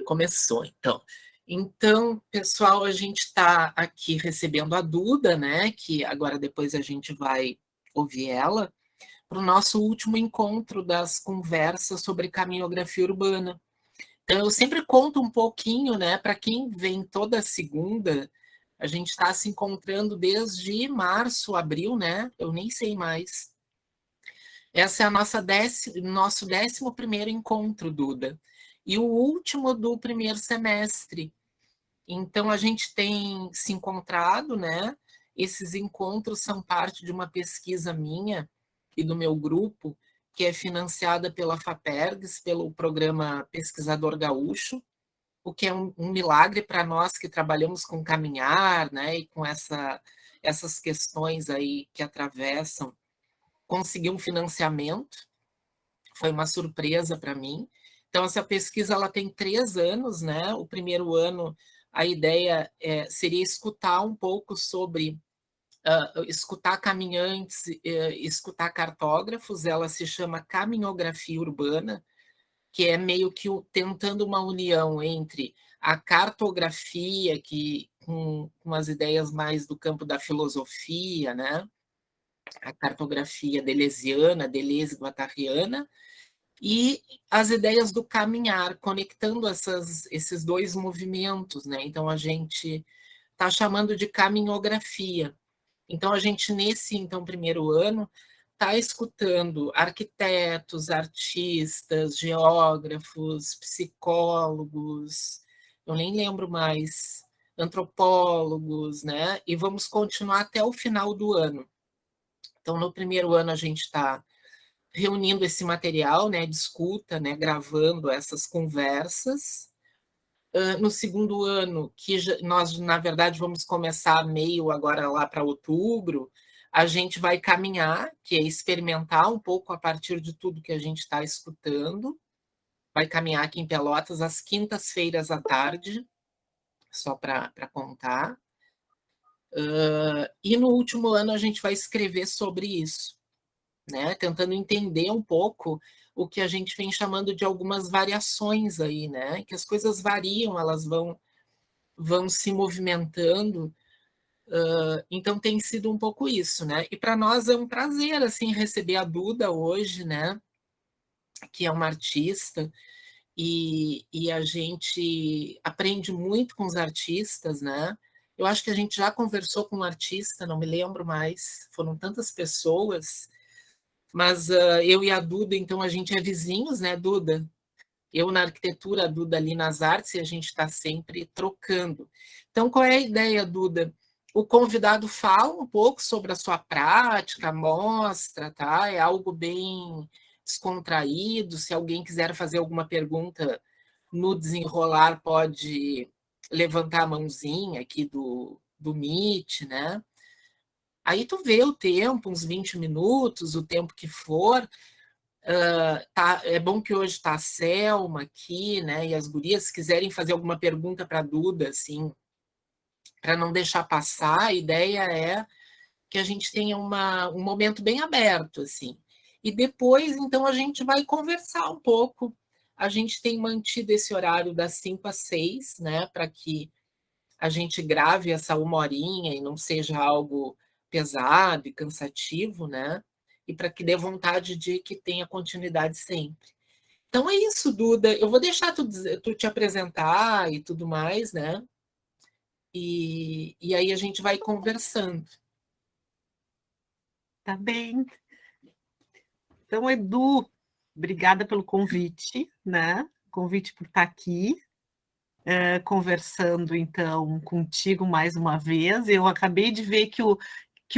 Começou, então. Então, pessoal, a gente está aqui recebendo a Duda, né? Que agora depois a gente vai ouvir ela, para o nosso último encontro das conversas sobre caminhografia urbana. Então, eu sempre conto um pouquinho, né? Para quem vem toda segunda, a gente está se encontrando desde março, abril, né? Eu nem sei mais. Essa é a nosso 11º encontro, Duda. E o último do primeiro semestre. Então, a gente tem se encontrado, né? Esses encontros são parte de uma pesquisa minha e do meu grupo, que é financiada pela FAPERGS, pelo programa Pesquisador Gaúcho, o que é um milagre para nós que trabalhamos com caminhar, né? E com essas questões aí que atravessam, conseguir um financiamento foi uma surpresa para mim. Então, essa pesquisa ela tem 3 anos, né? O primeiro ano, a ideia seria escutar um pouco sobre escutar caminhantes, escutar cartógrafos. Ela se chama Caminhografia Urbana, que é meio que tentando uma união entre a cartografia, que com as ideias mais do campo da filosofia, né? A cartografia deleuziana, Deleuze-Guattariana, e as ideias do caminhar, conectando esses dois movimentos, né? Então, a gente está chamando de caminhografia. Então, a gente, nesse primeiro ano, está escutando arquitetos, artistas, geógrafos, psicólogos, eu nem lembro mais, antropólogos, né? E vamos continuar até o final do ano. Então, no primeiro ano, a gente está reunindo esse material, né, de escuta, né, gravando essas conversas. No segundo ano, que nós, na verdade, vamos começar meio agora lá para outubro, a gente vai caminhar, que é experimentar um pouco a partir de tudo que a gente está escutando. Vai caminhar aqui em Pelotas às quintas-feiras à tarde, só para contar. E no último ano a gente vai escrever sobre isso, né? Tentando entender um pouco o que a gente vem chamando de algumas variações aí, né? Que as coisas variam, elas vão se movimentando. Então tem sido um pouco isso, né? E para nós é um prazer assim receber a Duda hoje, né? Que é uma artista e a gente aprende muito com os artistas, né? Eu acho que a gente já conversou com um artista, não me lembro mais, foram tantas pessoas, mas eu e a Duda, então a gente é vizinhos, né, Duda? Eu na arquitetura, a Duda ali nas artes, e a gente está sempre trocando. Então, qual é a ideia, Duda? O convidado fala um pouco sobre a sua prática, mostra, tá? É algo bem descontraído. Se alguém quiser fazer alguma pergunta no desenrolar, pode levantar a mãozinha aqui do Meet, né? Aí tu vê o tempo, uns 20 minutos, o tempo que for. Tá, é bom que hoje está a Selma aqui, né? E as gurias, se quiserem fazer alguma pergunta para a Duda, assim, para não deixar passar, a ideia é que a gente tenha um momento bem aberto, assim. E depois, então, a gente vai conversar um pouco. A gente tem mantido esse horário das 5 às 6, né? Para que a gente grave essa 1 horinha e não seja algo pesado e cansativo, né? E para que dê vontade de que tenha continuidade sempre. Então é isso, Duda. Eu vou deixar tu te apresentar e tudo mais, né? E aí a gente vai conversando. Tá bem. Então, Edu, obrigada pelo convite, né? Convite por estar aqui, conversando, então, contigo mais uma vez. Eu acabei de ver que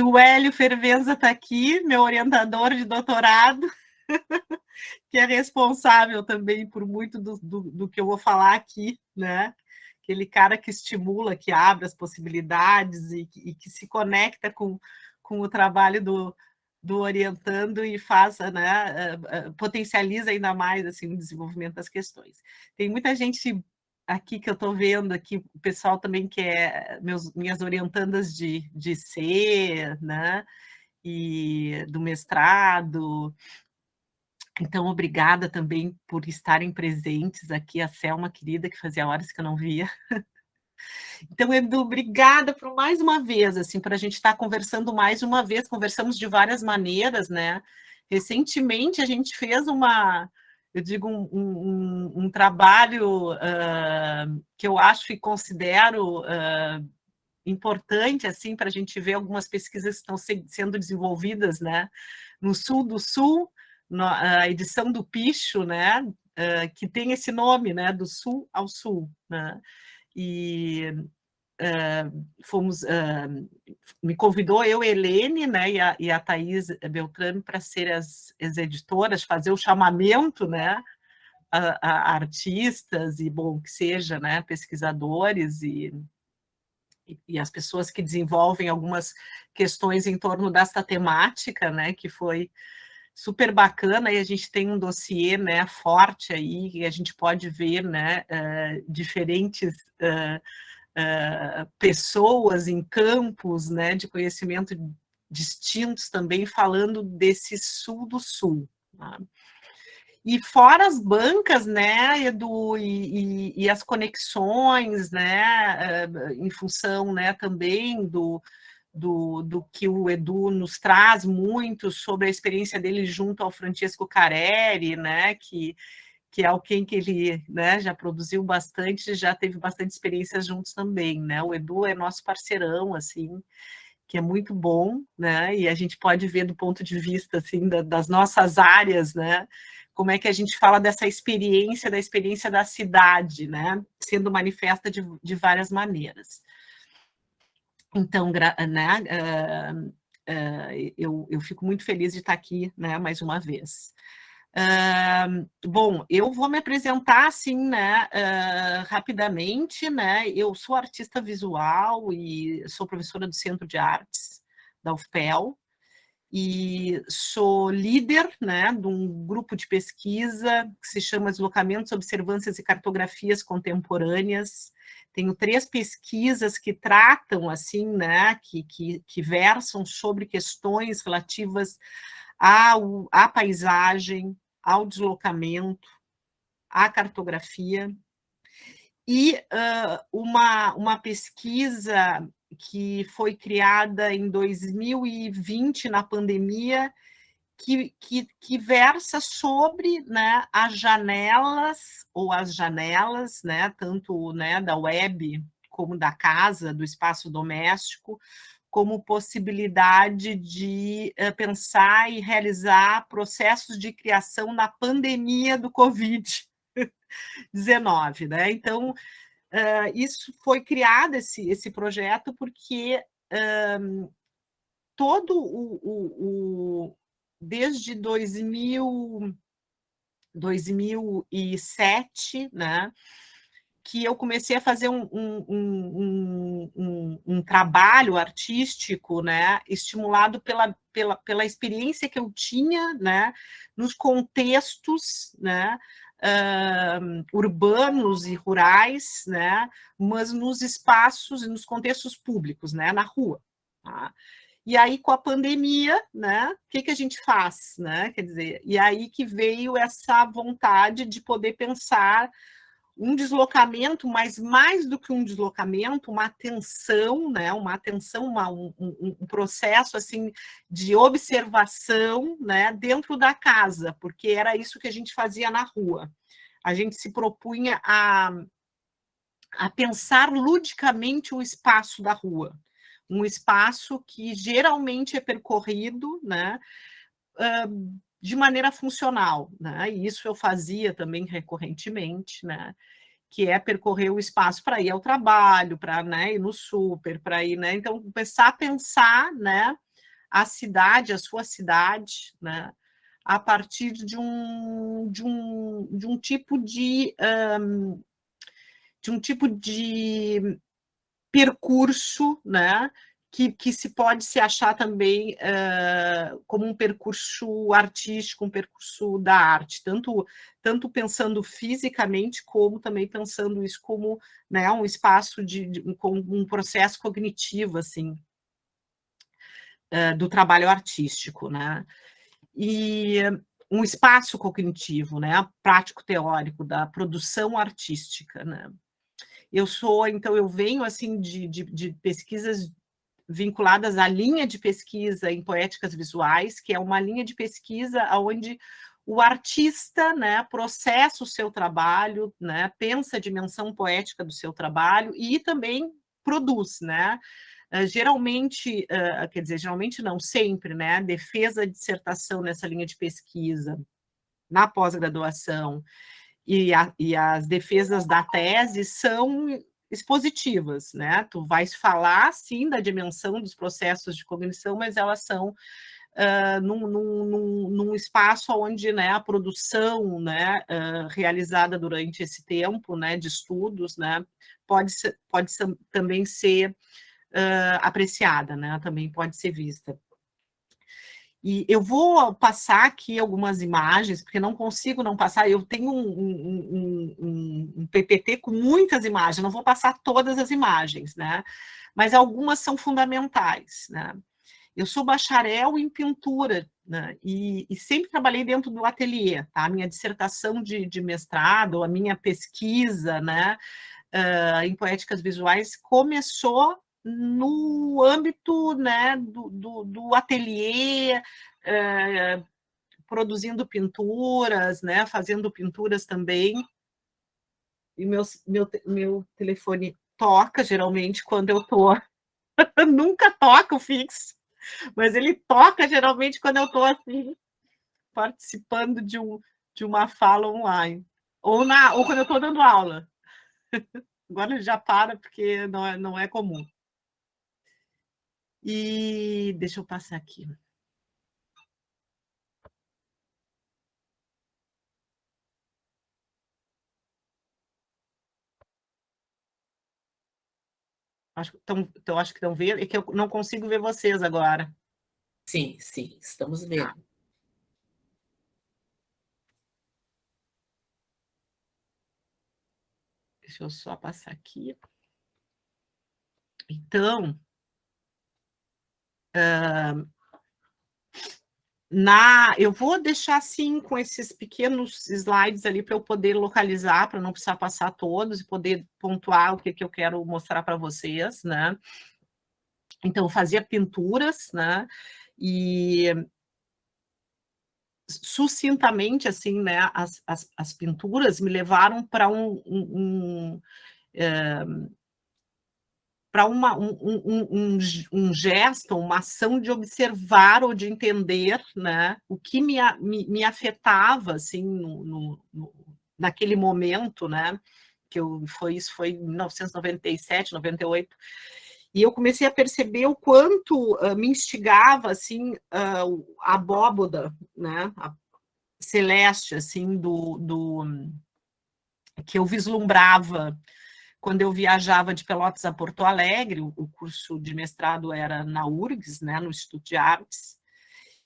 o Hélio Fervenza está aqui, meu orientador de doutorado, que é responsável também por muito do que eu vou falar aqui, né? Aquele cara que estimula, que abre as possibilidades e que se conecta com o trabalho do orientando e faz, né, potencializa ainda mais assim, o desenvolvimento das questões. Tem muita gente aqui que eu estou vendo, aqui, o pessoal também que é minhas orientandas de C, né, e do mestrado, Então, obrigada também por estarem presentes aqui, a Selma, querida, que fazia horas que eu não via. Então, Edu, obrigada por mais uma vez, assim, para a gente estar conversando mais uma vez, conversamos de várias maneiras, né? Recentemente a gente fez eu digo, um trabalho que eu acho e considero importante, assim, para a gente ver algumas pesquisas que estão sendo desenvolvidas, né? No sul do Sul, a edição do Picho, né? Que tem esse nome, né? Do Sul ao Sul, né? E fomos, me convidou eu, Helene, né, e a Thaís Beltrame para ser as editoras, fazer o chamamento, né, a artistas e, bom, que seja, né, pesquisadores e as pessoas que desenvolvem algumas questões em torno desta temática, né, que foi super bacana, e a gente tem um dossiê, né, forte aí, e a gente pode ver, né, diferentes pessoas em campos, né, de conhecimento distintos também, falando desse sul do sul. Tá? E fora as bancas, né, Edu, e as conexões, né, em função, né, também do que o Edu nos traz muito sobre a experiência dele junto ao Francesco Careri, né, que é alguém que ele, né, já produziu bastante, já teve bastante experiência juntos também, né? O Edu é nosso parceirão, assim, que é muito bom, né? E a gente pode ver do ponto de vista, assim, das nossas áreas, né? Como é que a gente fala dessa experiência, da experiência da cidade, né? Sendo manifesta de várias maneiras. Então, né, eu fico muito feliz de estar aqui, né, mais uma vez. Bom, eu vou me apresentar assim, né, rapidamente, né? Eu sou artista visual e sou professora do Centro de Artes da UFPEL e sou líder, né, de um grupo de pesquisa que se chama Deslocamentos, Observâncias e Cartografias Contemporâneas. Tenho 3 pesquisas que tratam, assim, né, que versam sobre questões relativas à paisagem, ao deslocamento, à cartografia, e uma pesquisa que foi criada em 2020, na pandemia, que versa sobre, né, as janelas, né, tanto, né, da web como da casa, do espaço doméstico, como possibilidade de pensar e realizar processos de criação na pandemia do Covid-19, né? Então, isso foi criado, esse projeto, porque desde 2007, né, que eu comecei a fazer um trabalho artístico, né, estimulado pela experiência que eu tinha, né, nos contextos, né, urbanos e rurais, né, mas nos espaços e nos contextos públicos, né, na rua. Tá? E aí, com a pandemia, né, o que a gente faz? Né? Quer dizer, e aí que veio essa vontade de poder pensar um deslocamento, mas mais do que um deslocamento, uma atenção, né, um processo assim de observação, né, dentro da casa, porque era isso que a gente fazia na rua. A gente se propunha a pensar ludicamente o espaço da rua, um espaço que geralmente é percorrido, né, de maneira funcional, né? E isso eu fazia também recorrentemente, né? Que é percorrer o espaço para ir ao trabalho, para, né, ir no super, para ir, né? Então, começar a pensar, né, a cidade, a sua cidade, né, a partir de um tipo de percurso, né, que se pode se achar também como um percurso artístico, um percurso da arte, tanto pensando fisicamente, como também pensando isso como, né, um espaço como um processo cognitivo, assim, do trabalho artístico, né? E um espaço cognitivo, né, prático-teórico da produção artística, né. Então eu venho, assim, de pesquisas vinculadas à linha de pesquisa em poéticas visuais, que é uma linha de pesquisa onde o artista, né, processa o seu trabalho, né, pensa a dimensão poética do seu trabalho e também produz, né. Geralmente, quer dizer, geralmente não, sempre, né, defesa de dissertação nessa linha de pesquisa, na pós-graduação, e as defesas da tese são expositivas, né? Tu vais falar, sim, da dimensão dos processos de cognição, mas elas são num espaço onde, né, a produção, né, realizada durante esse tempo, né, de estudos, né, pode também ser apreciada, né, também pode ser vista. E eu vou passar aqui algumas imagens, porque não consigo não passar. Eu tenho um PPT com muitas imagens, não vou passar todas as imagens, né? Mas algumas são fundamentais, né? Eu sou bacharel em pintura, né? E sempre trabalhei dentro do ateliê, tá? A minha dissertação de mestrado, a minha pesquisa, né, em poéticas visuais começou no âmbito, né, do ateliê, produzindo pinturas, né, fazendo pinturas também. E meu telefone toca, geralmente, quando eu estou... Nunca toca o fixo, mas ele toca, geralmente, quando eu estou, assim, participando de uma fala online. Ou quando eu estou dando aula. Agora ele já para, porque não é comum. E deixa eu passar aqui. Acho que estão vendo, é que eu não consigo ver vocês agora. Sim, estamos vendo. Deixa eu só passar aqui. Então, eu vou deixar assim com esses pequenos slides ali para eu poder localizar, para não precisar passar todos e poder pontuar o que eu quero mostrar para vocês, né? Então, eu fazia pinturas, né? E sucintamente, assim, né? As pinturas me levaram para para um gesto, uma ação de observar ou de entender, né, o que me afetava, assim, naquele momento, né, isso foi em 1997, 98, e eu comecei a perceber o quanto me instigava, assim, a abóboda, né, a celeste, assim, que eu vislumbrava quando eu viajava de Pelotas a Porto Alegre. O curso de mestrado era na URGS, né, no Instituto de Artes,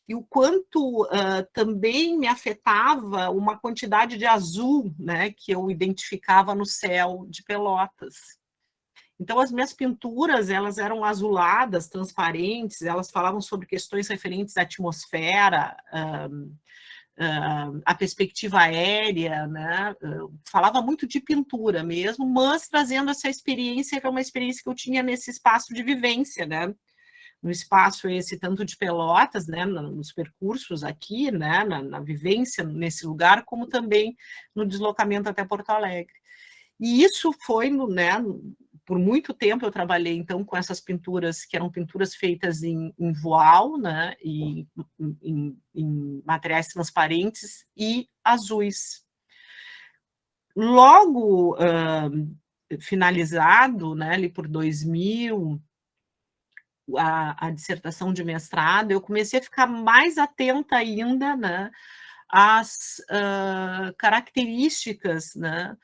e o quanto também me afetava uma quantidade de azul, né, que eu identificava no céu de Pelotas. Então, as minhas pinturas, elas eram azuladas, transparentes, elas falavam sobre questões referentes à atmosfera, a perspectiva aérea, né? Falava muito de pintura mesmo, mas trazendo essa experiência, que é uma experiência que eu tinha nesse espaço de vivência, né? No espaço esse tanto de Pelotas, né, nos percursos aqui, né, na vivência nesse lugar, como também no deslocamento até Porto Alegre. E isso foi, né, por muito tempo eu trabalhei, então, com essas pinturas, que eram pinturas feitas em voal, né, e em materiais transparentes e azuis. Logo finalizado, né, ali por 2000, a dissertação de mestrado, eu comecei a ficar mais atenta ainda, né, às características, né,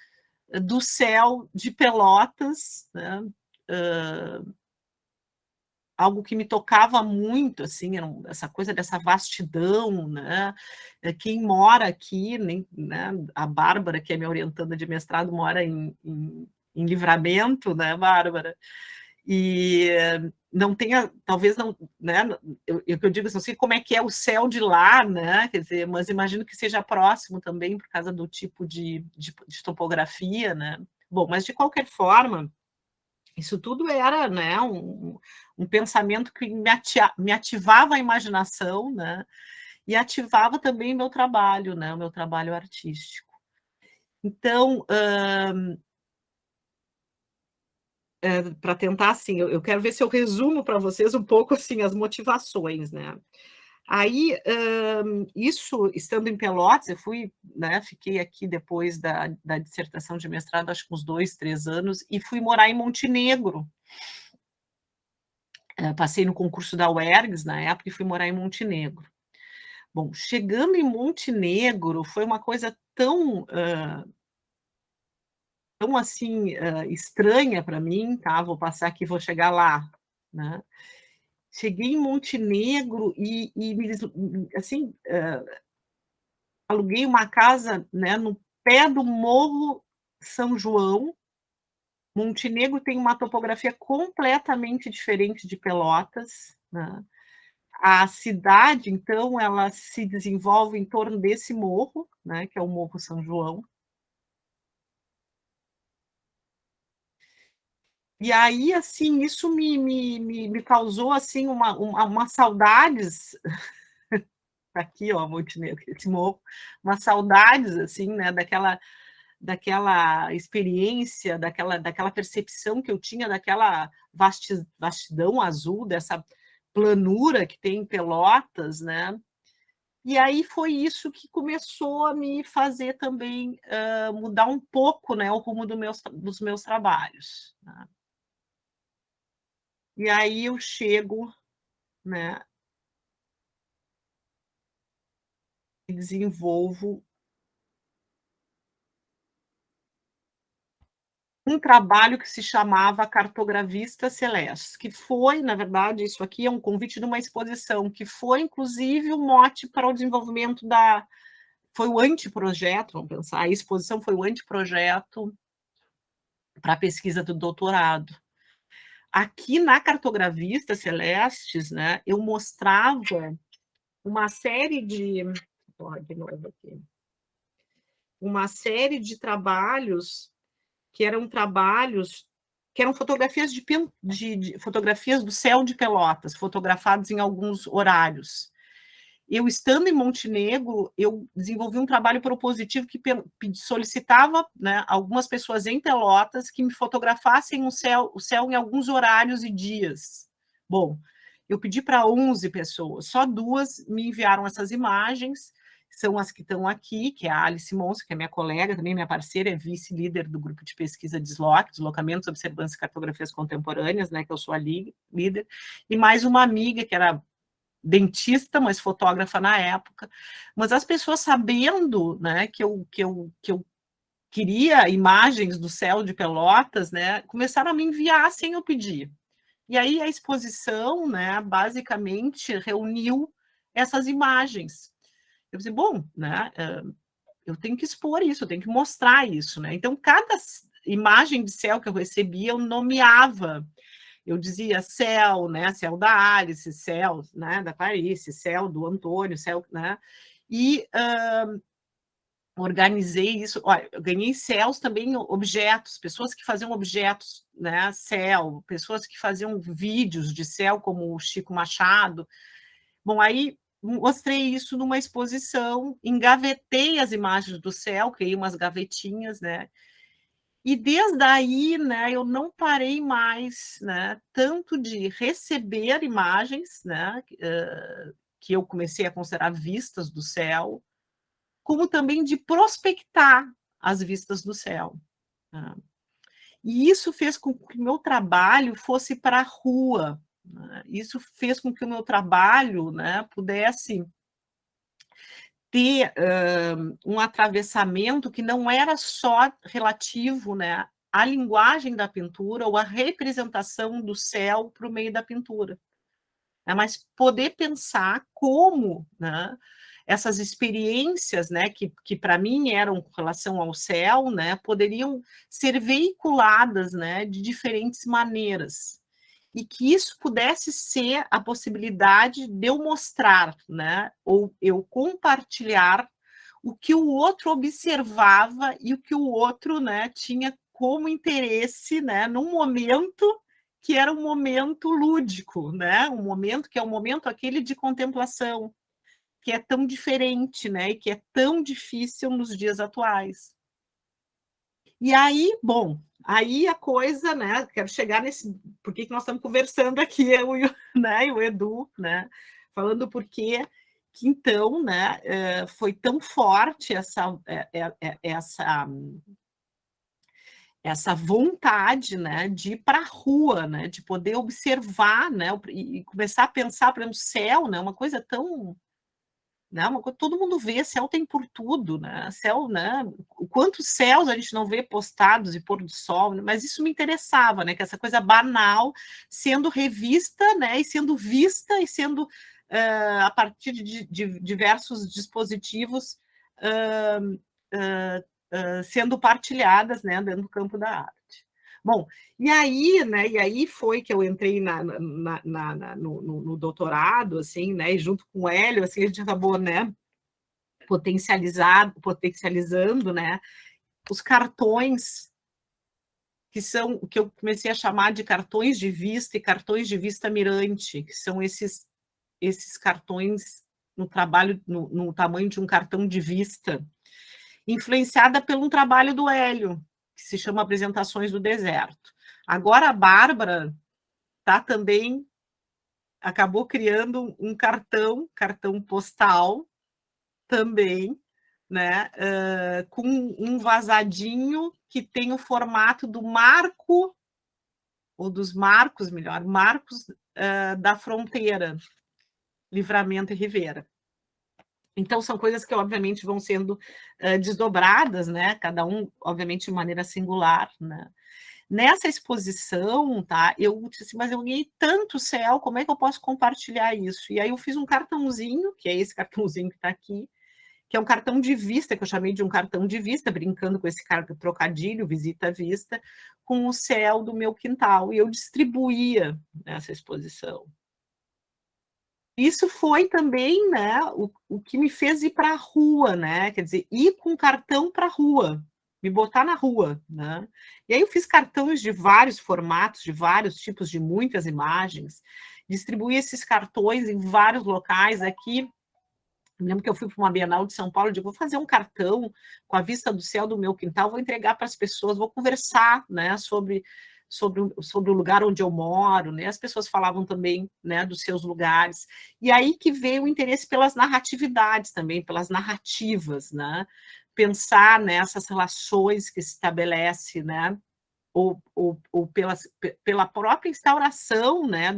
do céu de Pelotas, né? Algo que me tocava muito, assim, essa coisa dessa vastidão, né? Quem mora aqui, né? A Bárbara, que é minha orientanda de mestrado, mora em Livramento, né, Bárbara? E não tenha, talvez não, né? Eu digo assim, não sei como é que é o céu de lá, né? Quer dizer, mas imagino que seja próximo também por causa do tipo de topografia, né? Bom, mas de qualquer forma, isso tudo era, né, um pensamento que me ativava a imaginação, né? E ativava também meu trabalho, né? O meu trabalho artístico. Então, para tentar assim, eu quero ver se eu resumo para vocês um pouco assim as motivações, né? Aí, isso estando em Pelotas, eu fui, né, fiquei aqui depois da dissertação de mestrado, acho que uns 2, 3 anos, e fui morar em Montenegro. Passei no concurso da UERGS na época e fui morar em Montenegro. Bom, chegando em Montenegro, foi uma coisa tão assim, estranha para mim, tá? Vou passar aqui, vou chegar lá, né? Cheguei em Montenegro assim, aluguei uma casa, né, no pé do Morro São João. Montenegro tem uma topografia completamente diferente de Pelotas, né? A cidade, então, ela se desenvolve em torno desse morro, né, que é o Morro São João. E aí, assim, isso me causou, assim, uma saudades, aqui, ó, Montenegro, esse morro, uma saudades, assim, né, daquela experiência, daquela percepção que eu tinha, daquela vastidão azul, dessa planura que tem em Pelotas, né? E aí foi isso que começou a me fazer também mudar um pouco, né, o rumo dos meus trabalhos, né? E aí eu chego, né, e desenvolvo um trabalho que se chamava Cartografista Celestes, que foi, na verdade, isso aqui é um convite de uma exposição, que foi, inclusive, o mote para o desenvolvimento foi o anteprojeto, vamos pensar, a exposição foi o anteprojeto para a pesquisa do doutorado. Aqui na Cartografista Celestes, né, eu mostrava uma série de novo aqui, uma série de trabalhos que eram fotografias fotografias do céu de Pelotas, fotografadas em alguns horários. Eu, estando em Montenegro, eu desenvolvi um trabalho propositivo que solicitava, né, algumas pessoas em Pelotas que me fotografassem o céu em alguns horários e dias. Bom, eu pedi para 11 pessoas, só 2 me enviaram essas imagens, são as que estão aqui, que é a Alice Monson, que é minha colega, também minha parceira, é vice-líder do grupo de pesquisa DESLOC, Deslocamentos, Observâncias e Cartografias Contemporâneas, né, que eu sou a líder, e mais uma amiga, que era dentista, mas fotógrafa na época. Mas as pessoas, sabendo, né, que eu queria imagens do céu de Pelotas, né, começaram a me enviar sem eu pedir. E aí a exposição, né, basicamente reuniu essas imagens. Eu disse, bom, né, eu tenho que expor isso, eu tenho que mostrar isso, né? Então, cada imagem de céu que eu recebia, eu nomeava. Eu dizia céu, né, céu da Alice, céu, né, da Clarice, céu do Antônio, céu, né? E organizei isso. Olha, eu ganhei céus também, objetos, pessoas que faziam objetos, né, céu, pessoas que faziam vídeos de céu, como o Chico Machado. Bom, aí mostrei isso numa exposição, engavetei as imagens do céu, criei umas gavetinhas, né? E desde aí, né, eu não parei mais, né, tanto de receber imagens, né, que eu comecei a considerar vistas do céu, como também de prospectar as vistas do céu, né? E isso fez com que o meu trabalho fosse para a rua, né? Isso fez com que o meu trabalho, né, pudesse ter um atravessamento que não era só relativo, né, à linguagem da pintura ou à representação do céu para o meio da pintura, né, mas poder pensar como, né, essas experiências, né, que para mim eram com relação ao céu, né, poderiam ser veiculadas, né, de diferentes maneiras. e que isso pudesse ser a possibilidade de eu mostrar, né, ou eu compartilhar o que o outro observava e o que o outro, né, tinha como interesse, né, num momento que era um momento lúdico, né, um momento que é um momento aquele de contemplação, que é tão diferente, né, e que é tão difícil nos dias atuais. E aí, bom, aí a coisa, né, quero chegar nesse, por que nós estamos conversando aqui, eu e, né, e o Edu, né, falando por que então, né, foi tão forte essa vontade, né, de ir para a rua, né, de poder observar, né, e começar a pensar, por exemplo, céu, né, uma coisa tão, né, uma coisa, todo mundo vê, céu tem por tudo, né, céu, né, quantos céus a gente não vê postados e pôr do sol, né, mas isso me interessava, né, que essa coisa banal sendo revista, né, e sendo vista e sendo a partir de diversos dispositivos sendo partilhadas, né, dentro do campo da arte. Bom, e aí, né, e aí foi que eu entrei no doutorado, assim, né, e junto com o Hélio, assim, a gente acabou, né, potencializando, né, os cartões que são o que eu comecei a chamar de cartões de vista e cartões de vista mirante, que são esses cartões no trabalho, no tamanho de um cartão de vista, influenciada pelo um trabalho do Hélio, que se chama Apresentações do Deserto. Agora a Bárbara tá também acabou criando um cartão postal também, né, com um vazadinho que tem o formato do marco, ou dos marcos, melhor, marcos da fronteira, Livramento e Rivera. Então, são coisas que, obviamente, vão sendo desdobradas, né? Cada um, obviamente, de maneira singular, né? Nessa exposição, tá? Eu disse assim, mas eu ganhei tanto céu, como é que eu posso compartilhar isso? E aí eu fiz um cartãozinho, que é esse cartãozinho que está aqui, que é um cartão de vista, que eu chamei de um cartão de vista, brincando com esse trocadilho, visita à vista, com o céu do meu quintal. E eu distribuía nessa exposição. Isso foi também, né, o que me fez ir para a rua, né? Quer dizer, ir com cartão para a rua, me botar na rua, né? E aí eu fiz cartões de vários formatos, de vários tipos, de muitas imagens, distribuí esses cartões em vários locais aqui. Eu lembro que eu fui para uma Bienal de São Paulo, eu digo, vou fazer um cartão com a vista do céu do meu quintal, vou entregar para as pessoas, vou conversar, né, sobre o lugar onde eu moro, né? As pessoas falavam também, né, dos seus lugares. E aí que veio o interesse pelas narratividades também, pelas narrativas, né? Pensar nessas relações que se estabelece, né? Ou pela própria instauração, né,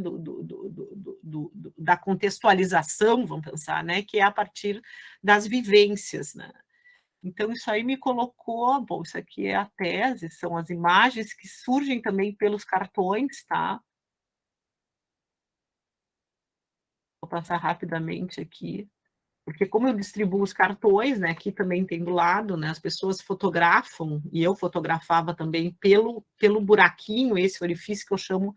da contextualização, vamos pensar, né, que é a partir das vivências, né? Então, isso aí me colocou, bom, isso aqui é a tese, são as imagens que surgem também pelos cartões, tá? Vou passar rapidamente aqui, porque como eu distribuo os cartões, né, aqui também tem do lado, né, as pessoas fotografam, e eu fotografava também pelo buraquinho, esse orifício que eu chamo,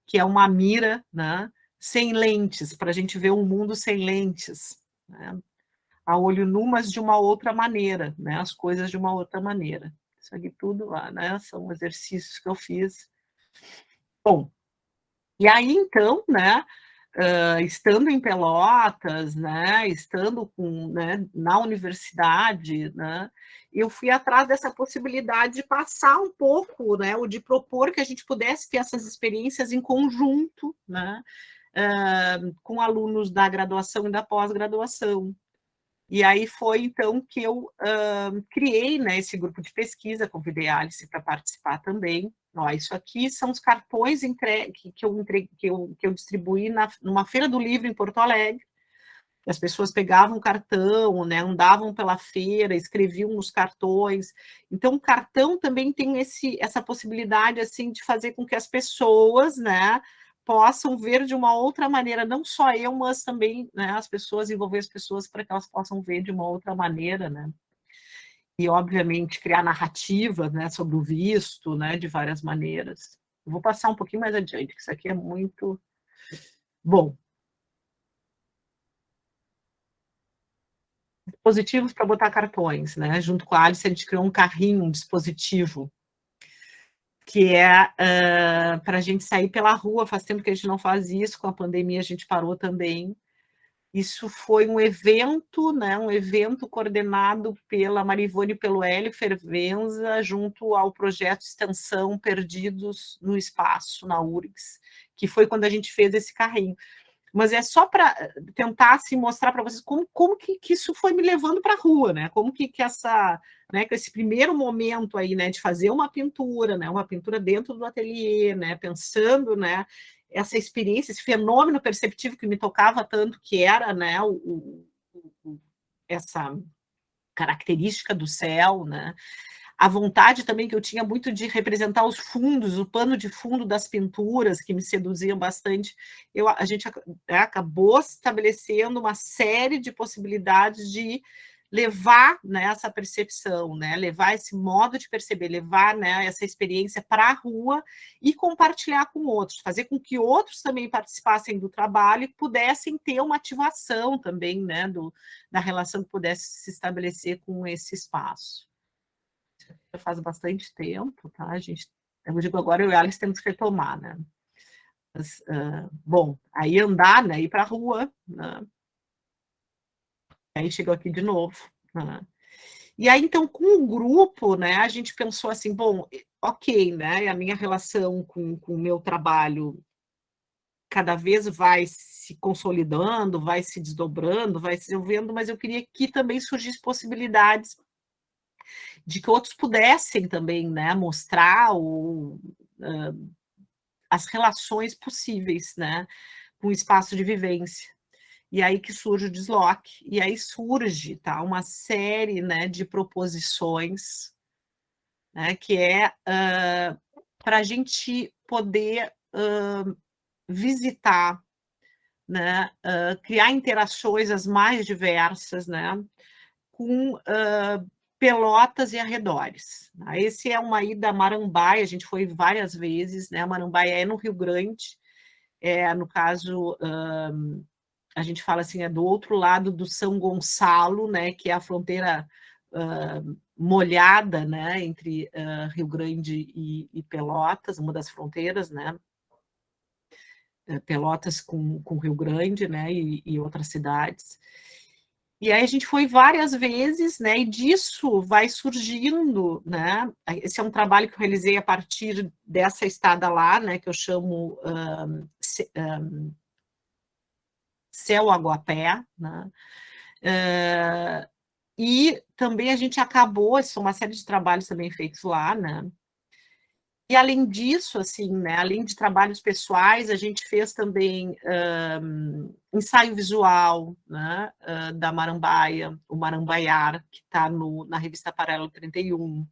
que é uma mira, né, sem lentes, para a gente ver um mundo sem lentes, né? A olho nu, mas de uma outra maneira, né? As coisas de uma outra maneira. Isso aqui tudo lá, né? São exercícios que eu fiz. Bom, e aí então, né? Estando em Pelotas, né? Estando né, na universidade, né? Eu fui atrás dessa possibilidade de passar um pouco, né? Ou de propor que a gente pudesse ter essas experiências em conjunto, né? Com alunos da graduação e da pós-graduação. E aí foi, então, que eu criei, né, esse grupo de pesquisa, convidei a Alice para participar também. Ó, isso aqui são os cartões que eu distribuí numa feira do livro em Porto Alegre. As pessoas pegavam o cartão, né, andavam pela feira, escreviam nos cartões. Então, o cartão também tem essa possibilidade assim, de fazer com que as pessoas, né, possam ver de uma outra maneira, não só eu, mas também, né, as pessoas, envolver as pessoas para que elas possam ver de uma outra maneira, né? E, obviamente, criar narrativas, né, sobre o visto, né, de várias maneiras. vou passar um pouquinho mais adiante, que isso aqui é muito bom. Dispositivos para botar cartões, né? Junto com a Alice, a gente criou um carrinho, um dispositivo, que é para a gente sair pela rua. Faz tempo que a gente não faz isso, com a pandemia a gente parou também. Isso foi um evento, né? Um evento coordenado pela Marivone e pelo Hélio Fervenza, junto ao projeto de extensão Perdidos no Espaço, na URGS, que foi quando a gente fez esse carrinho. Mas é só para tentar assim, mostrar para vocês como que isso foi me levando para a rua, né? Como que essa, né, que esse primeiro momento aí, né, de fazer uma pintura, né, uma pintura dentro do ateliê, né, pensando, né, essa experiência, esse fenômeno perceptivo que me tocava tanto, que era, né, essa característica do céu, né? A vontade também que eu tinha muito de representar os fundos, o pano de fundo das pinturas, que me seduziam bastante. A gente acabou estabelecendo uma série de possibilidades de levar, né, essa percepção, né, levar esse modo de perceber, levar, né, essa experiência para a rua e compartilhar com outros, fazer com que outros também participassem do trabalho e pudessem ter uma ativação também, né, da relação que pudesse se estabelecer com esse espaço. Já faz bastante tempo, tá? Eu digo agora, eu e o Alex temos que retomar, né? Mas, bom, aí andar, né? Ir para a rua, né? Aí chegou aqui de novo, né? E aí, então, com o grupo, né, a gente pensou assim, bom, ok, né? A minha relação com o meu trabalho cada vez vai se consolidando, vai se desdobrando, vai se desenvolvendo, mas eu queria que também surgissem possibilidades de que outros pudessem também, né, mostrar as relações possíveis, né, com o espaço de vivência. E aí que surge o desloque, e aí surge, tá, uma série, né, de proposições, né, que é para a gente poder visitar, né, criar interações as mais diversas, né, com Pelotas e arredores. Esse é uma ida a Marambaia, a gente foi várias vezes, né? Marambaia é no Rio Grande, no caso, a gente fala assim, é do outro lado do São Gonçalo, né? Que é a fronteira molhada, né? Entre Rio Grande e Pelotas, uma das fronteiras, né? Pelotas com Rio Grande, né? E outras cidades. E aí a gente foi várias vezes, né? E disso vai surgindo, né? Esse é um trabalho que eu realizei a partir dessa estada lá, né? Que eu chamo Céu Aguapé, né? E também a gente acabou, isso é uma série de trabalhos também feitos lá, né? E além disso, assim, né, além de trabalhos pessoais, a gente fez também ensaio visual, né, da Marambaia, o Marambaiar, que está na revista Paralelo 31.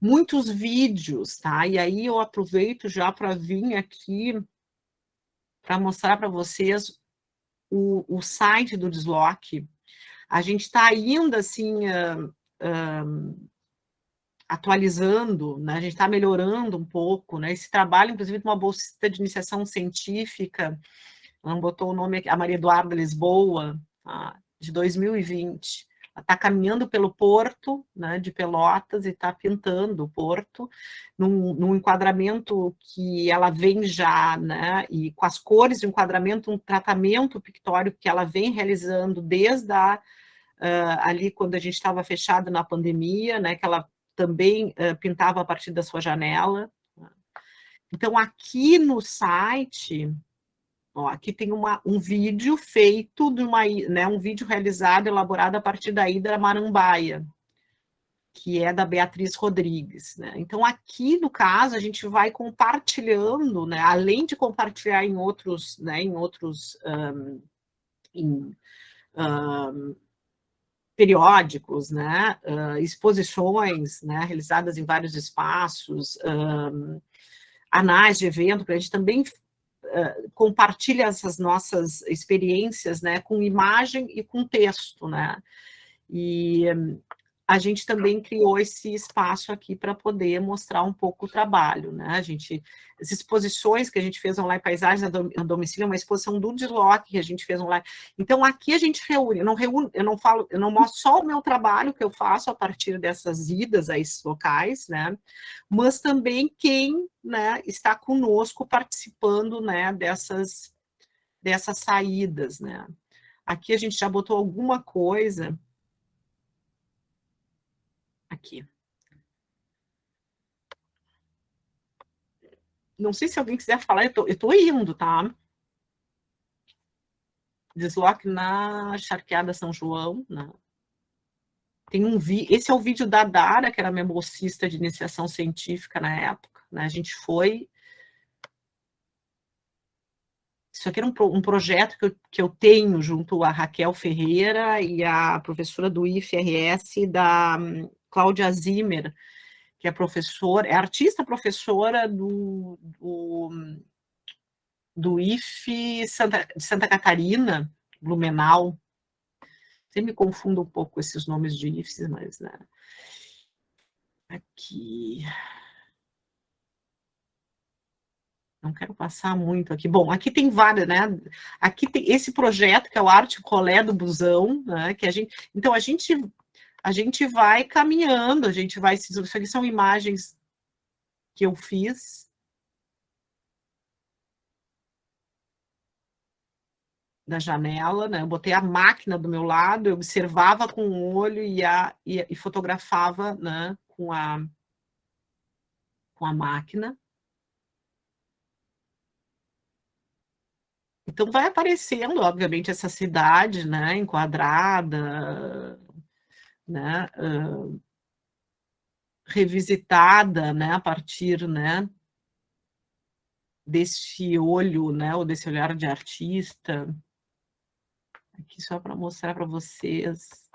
Muitos vídeos, tá? E aí eu aproveito já para vir aqui para mostrar para vocês o site do Desloque. A gente está ainda, assim, atualizando, né? A gente está melhorando um pouco, né? Esse trabalho, inclusive, de uma bolsista de iniciação científica, ela botou o nome aqui, a Maria Eduarda Lisboa, tá? De 2020. Ela está caminhando pelo porto, né, de Pelotas e está pintando o porto num enquadramento que ela vem já, né, e com as cores de enquadramento, um tratamento pictórico que ela vem realizando desde ali quando a gente estava fechado na pandemia, né, que ela também pintava a partir da sua janela. Então, aqui no site, ó, aqui tem um vídeo feito, né, um vídeo realizado, elaborado a partir da Hidra Marambaia, que é da Beatriz Rodrigues. Né? Então, aqui, no caso, a gente vai compartilhando, né, além de compartilhar em outros, né, periódicos, né, exposições, né, realizadas em vários espaços, anais de evento, para a gente também compartilha essas nossas experiências, né, com imagem e com texto, né, e a gente também criou esse espaço aqui para poder mostrar um pouco o trabalho, né? As exposições que a gente fez online, Paisagens a Domicílio, é uma exposição do Desloque que a gente fez online. Então, aqui a gente reúne, eu não mostro só o meu trabalho que eu faço a partir dessas idas a esses locais, né? Mas também quem, né, está conosco participando, né, dessas saídas, né? Aqui a gente já botou alguma coisa. Aqui. Não sei se alguém quiser falar, eu tô indo, tá? Desloque na Charqueada São João, né? Esse é o vídeo da Dara, que era minha bolsista de iniciação científica na época, né? A gente foi. Isso aqui era um projeto que eu tenho junto à Raquel Ferreira e a professora do IFRS, da Cláudia Zimmer, que é professora, é artista professora do IF de Santa Catarina, Blumenau. Sempre me confundo um pouco esses nomes de IFs, mas, né? Aqui. Não quero passar muito aqui. Bom, aqui tem várias, né? Aqui tem esse projeto que é o Arte Colé do Busão, né? Que a gente, então a gente vai caminhando, a gente vai. Isso aqui são imagens que eu fiz da janela, né? Eu botei a máquina do meu lado, eu observava com o olho e fotografava, né? Com a máquina. Então vai aparecendo, obviamente, essa cidade, né, enquadrada, né, revisitada, né, a partir, né, desse olho, né, ou desse olhar de artista. Aqui só para mostrar para vocês.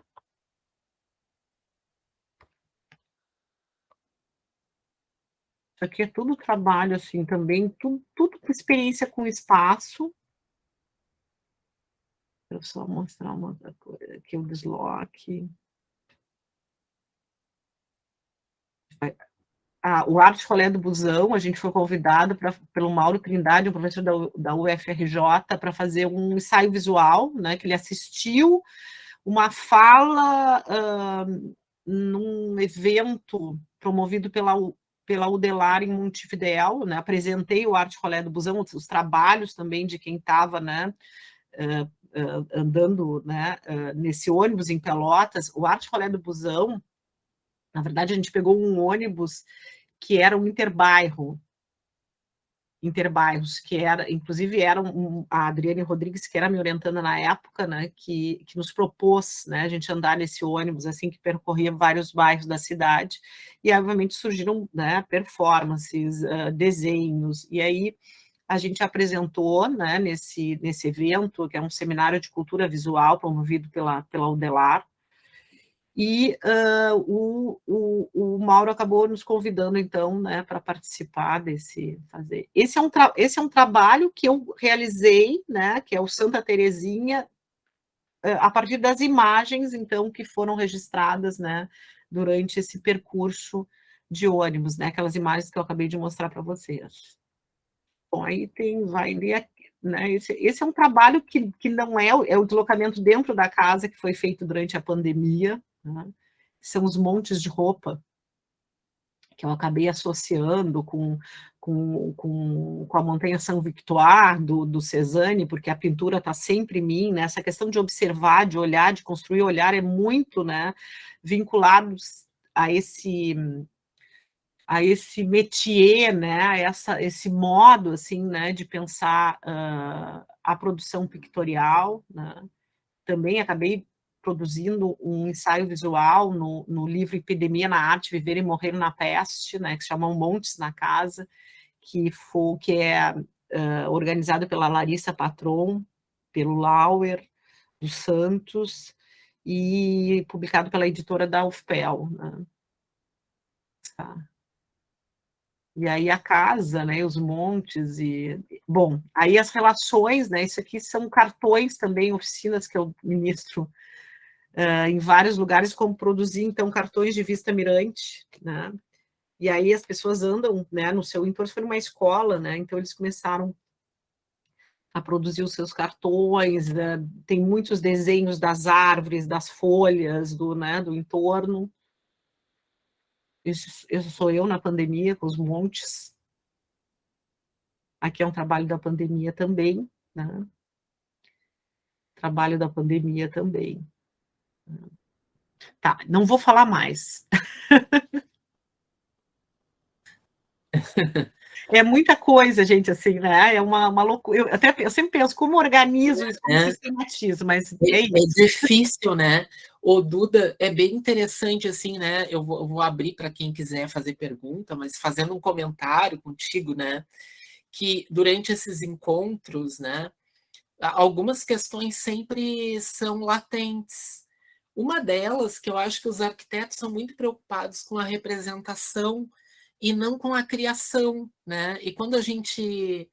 Isso aqui é tudo trabalho, assim, também, tudo com experiência com espaço. Eu só mostrar uma outra coisa aqui, o Desloque. O Arte Rolê do Busão, a gente foi convidado pelo Mauro Trindade, um professor da UFRJ, para fazer um ensaio visual, né, que ele assistiu uma fala num evento promovido pela Udelar em Montevidéu, né, apresentei o Arte Rolê do Busão, os trabalhos também de quem estava, né, andando, né, nesse ônibus em Pelotas. O Arte Rolê do Busão, na verdade, a gente pegou um ônibus que era um interbairros, que era, inclusive, a Adriane Rodrigues, que era me orientando na época, né, que nos propôs, né, a gente andar nesse ônibus, assim, que percorria vários bairros da cidade, e, obviamente, surgiram, né, performances, desenhos, e aí a gente apresentou, né, nesse evento, que é um seminário de cultura visual promovido pela Udelar, e o Mauro acabou nos convidando, então, né, para participar fazer. Esse é um trabalho que eu realizei, né, que é o Santa Terezinha, a partir das imagens, então, que foram registradas, né, durante esse percurso de ônibus, né, aquelas imagens que eu acabei de mostrar para vocês. Bom, aí vai ler, né, esse é um trabalho que não é o deslocamento dentro da casa, que foi feito durante a pandemia, né? São os montes de roupa que eu acabei associando com a Montanha São Victoire, do Cézanne, porque a pintura está sempre em mim, né? Essa questão de observar, de olhar, de construir olhar é muito, né, vinculado a esse métier, né, esse modo, assim, né, de pensar a produção pictorial, né? Também acabei produzindo um ensaio visual no livro Epidemia na Arte, Viver e Morrer na Peste, né, que se chama Montes na Casa, que é organizado pela Larissa Patron, pelo Lauer dos Santos, e publicado pela editora da UFPEL, né? Tá. E aí a casa, né, os montes bom, aí as relações, né, isso aqui são cartões também, oficinas que eu ministro em vários lugares, como produzir, então, cartões de vista mirante, né? E aí as pessoas andam, né, no seu entorno, foi numa escola, né? Então eles começaram a produzir os seus cartões, né? Tem muitos desenhos das árvores, das folhas, né, do entorno. Isso sou eu na pandemia, com os montes. Aqui é um trabalho da pandemia também, né? Trabalho da pandemia também. Tá, não vou falar mais. É muita coisa, gente, assim, né? É uma loucura. Eu sempre penso como organizo isso, como né? sistematizo, mas É, é é isso. difícil, né? O Duda é bem interessante, assim, né? Eu vou abrir para quem quiser fazer pergunta, mas fazendo um comentário contigo, né? Que durante esses encontros, né? Algumas questões sempre são latentes. Uma delas, que eu acho que os arquitetos são muito preocupados com a representação e não com a criação, né? E quando a gente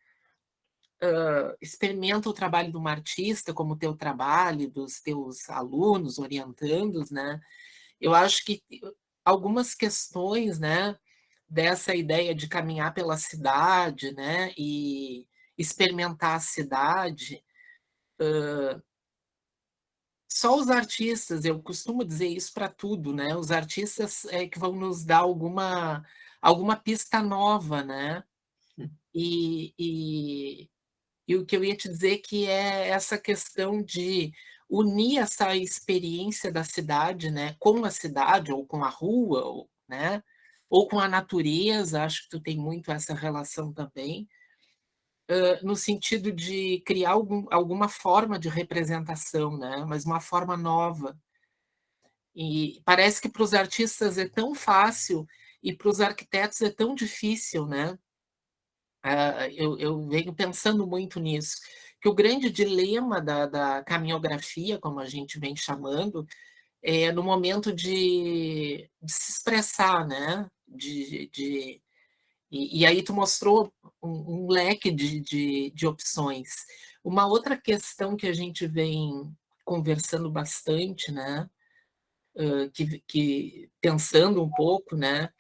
experimenta o trabalho de uma artista, como o teu trabalho, dos teus alunos, orientandos, né? Eu acho que algumas questões, né, dessa ideia de caminhar pela cidade, né, e experimentar a cidade, só os artistas, eu costumo dizer isso para tudo, né? Os artistas é que vão nos dar alguma pista nova, né? E, e, e o que eu ia te dizer que é essa questão de unir essa experiência da cidade, né, com a cidade ou com a rua, ou, né, ou com a natureza. Acho que tu tem muito essa relação também, no sentido de criar alguma forma de representação, né, mas uma forma nova. E parece que para os artistas é tão fácil e para os arquitetos é tão difícil, né? Eu venho pensando muito nisso, que o grande dilema da caminhografia, como a gente vem chamando, é no momento de se expressar, né? E aí tu mostrou um leque de opções. Uma outra questão que a gente vem conversando bastante, né? Que pensando um pouco, né?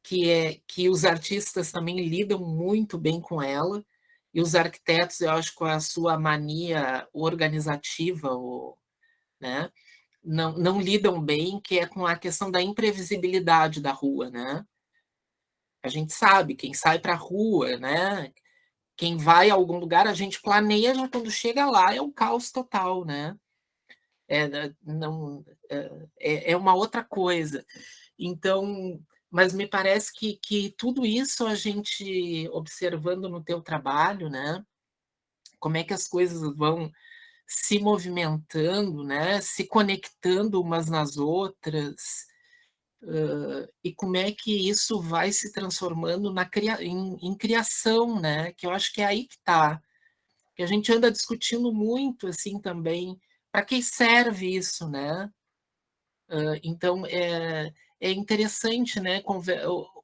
Que é que os artistas também lidam muito bem com ela, e os arquitetos, eu acho, com a sua mania organizativa, né, não lidam bem, que é com a questão da imprevisibilidade da rua, né? A gente sabe, quem sai para a rua, né? Quem vai a algum lugar, a gente planeja, quando chega lá é um caos total, né? Não, é uma outra coisa. Então, mas me parece que tudo isso a gente observando no teu trabalho, né? Como é que as coisas vão se movimentando, né? Se conectando umas nas outras, e como é que isso vai se transformando em criação, né? Que eu acho que é aí que está. Que a gente anda discutindo muito assim também, para que serve isso, né? Então, é interessante, né,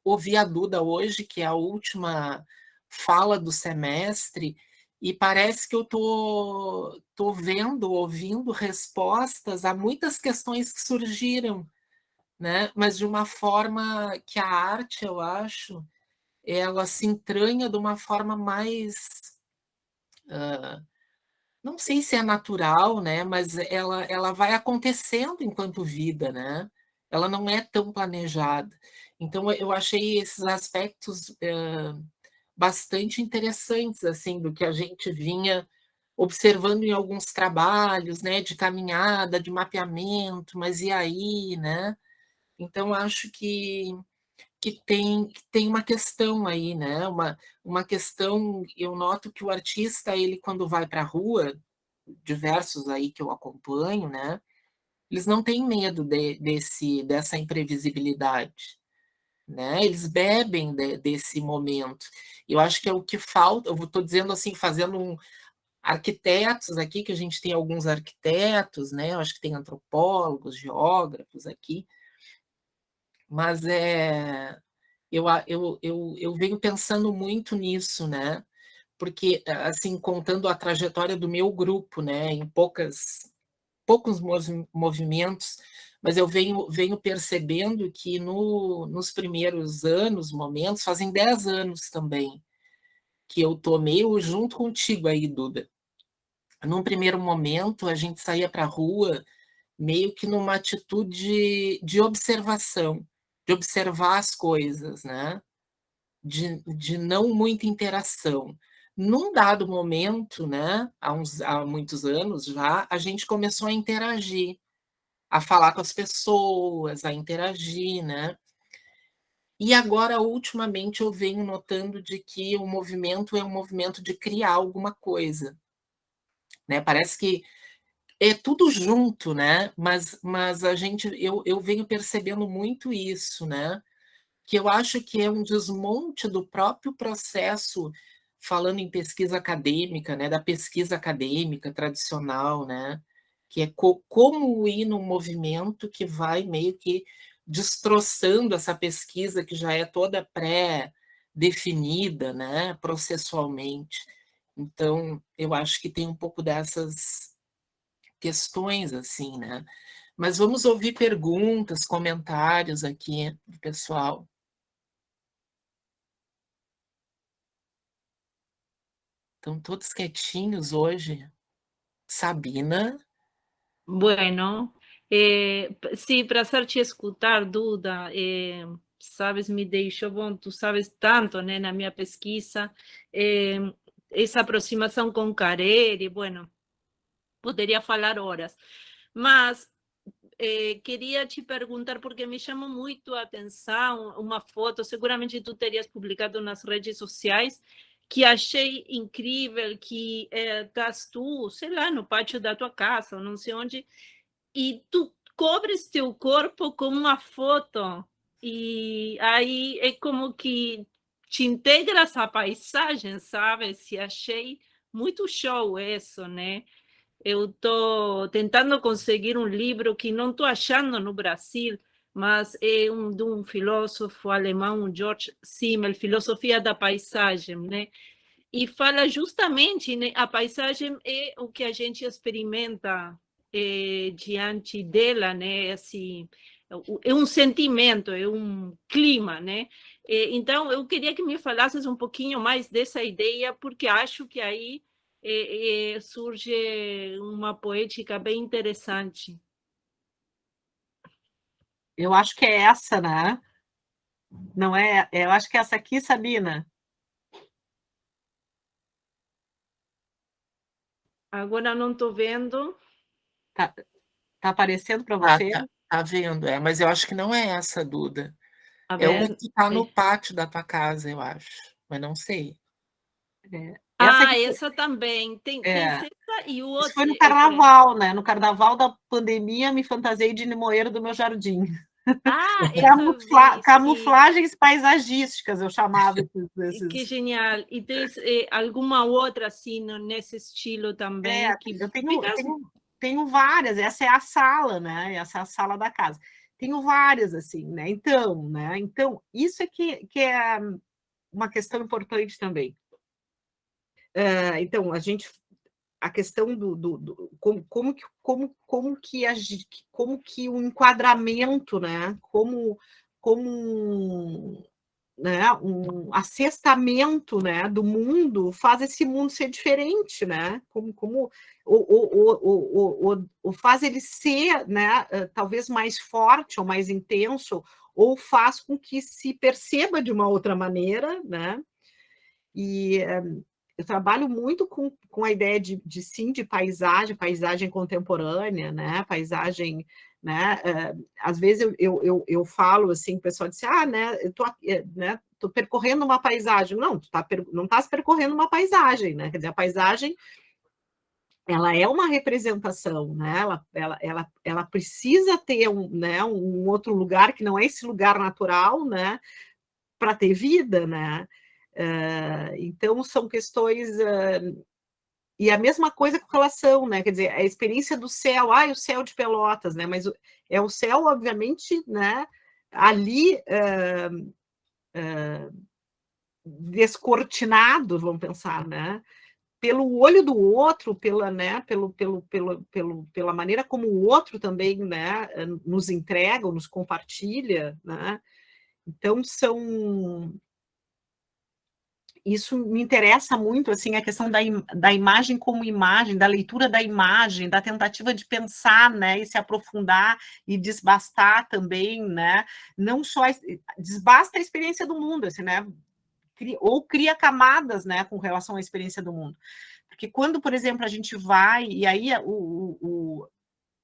ouvir a Duda hoje, que é a última fala do semestre, e parece que eu tô vendo, ouvindo respostas a muitas questões que surgiram, né? Mas de uma forma que a arte, eu acho, ela se entranha de uma forma mais, não sei se é natural, né? Mas ela vai acontecendo enquanto vida, né? Ela não é tão planejada. Então, eu achei esses aspectos bastante interessantes, assim, do que a gente vinha observando em alguns trabalhos, né? De caminhada, de mapeamento, mas e aí, né? Então, acho que tem uma questão aí, né? Uma questão, eu noto que o artista, ele quando vai para a rua, diversos aí que eu acompanho, né? Eles não têm medo dessa imprevisibilidade, né? Eles bebem desse momento. Eu acho que é o que falta. Eu estou dizendo assim, fazendo arquitetos aqui, que a gente tem alguns arquitetos, né? Eu acho que tem antropólogos, geógrafos aqui, mas eu venho pensando muito nisso, né? Porque, assim, contando a trajetória do meu grupo, né? Em poucos movimentos, mas eu venho percebendo que nos primeiros anos, momentos, fazem 10 anos também, que eu tô meio junto contigo aí, Duda. Num primeiro momento, a gente saía para a rua meio que numa atitude de observação, de observar as coisas, né? De não muita interação. Num dado momento, né, há muitos anos já, a gente começou a interagir, a falar com as pessoas, a interagir, né? E agora, ultimamente, eu venho notando de que o movimento é um movimento de criar alguma coisa, né? Parece que é tudo junto, né? Mas eu venho percebendo muito isso, né? Que eu acho que é um desmonte do próprio processo, falando em pesquisa acadêmica, né? Da pesquisa acadêmica tradicional, né? Que é como ir num movimento que vai meio que destroçando essa pesquisa que já é toda pré-definida, né? Processualmente. Então, eu acho que tem um pouco dessas questões assim, né? Mas vamos ouvir perguntas, comentários aqui do pessoal. Estão todos quietinhos hoje. Sabina? Bueno, sí, prazer te escutar, Duda. Sabes, me deixou bom, tu sabes tanto, né, na minha pesquisa, essa aproximação com Careri, bueno, poderia falar horas, mas queria te perguntar, porque me chamou muito a atenção uma foto, seguramente tu terias publicado nas redes sociais, que achei incrível, que estás tu, sei lá, no pátio da tua casa, ou não sei onde, e tu cobres teu corpo com uma foto, e aí é como que te integras à paisagem, sabe? Se achei muito show isso, né? Eu estou tentando conseguir um livro que não estou achando no Brasil, mas é de um filósofo alemão, George Simmel, Filosofia da Paisagem, né? E fala justamente, né, a paisagem é o que a gente experimenta diante dela, né? Assim, é um sentimento, é um clima, né? Então, eu queria que me falasses um pouquinho mais dessa ideia, porque acho que aí surge uma poética bem interessante. Eu acho que é essa, né? Não é? Eu acho que é essa aqui, Sabina. Agora não estou vendo. Tá, tá aparecendo para Ah, você? tá vendo, mas eu acho que não é essa, Duda. A É uma ver. que está no pátio da tua casa, eu acho, mas não sei. Essa Ah, aqui, essa também. Tem é, essa e o isso outro. foi no carnaval, né? No carnaval da pandemia, me fantasiei de limoeiro do meu jardim. Ah, essa eu vi, sim. Camuflagens paisagísticas, eu chamava Que esses. genial. E tem alguma outra assim nesse estilo também que Eu tenho, fica. tenho várias, essa é a sala, né? Essa é a sala da casa. Tenho várias, assim, né? Então, né? Então, isso é que é uma questão importante também. Então, a questão como que o enquadramento, né? Como né, um assestamento, né, do mundo faz esse mundo ser diferente, né? Como o faz ele ser, né, talvez mais forte ou mais intenso, ou faz com que se perceba de uma outra maneira, né? E eu trabalho muito com a ideia de paisagem contemporânea, né? Paisagem, né? Às vezes eu falo assim, o pessoal diz, né? Eu tô, né? Tô percorrendo uma paisagem. Não, não estás percorrendo uma paisagem, né? Quer dizer, a paisagem ela é uma representação, né? Ela precisa ter né, um outro lugar que não é esse lugar natural, né? Para ter vida, né? Então, são questões. E a mesma coisa com relação, né? Quer dizer, a experiência do céu, o céu de Pelotas, né? Mas é o céu, obviamente, né? Ali descortinado, vamos pensar, né? pelo olho do outro, né, pela maneira como o outro também, né, nos entrega, nos compartilha, né? Então isso me interessa muito, assim, a questão da imagem como imagem, da leitura da imagem, da tentativa de pensar, né, e se aprofundar e desbastar também, né, não só desbasta a experiência do mundo, assim, né, ou cria camadas, né, com relação à experiência do mundo. Porque quando, por exemplo, a gente vai, e aí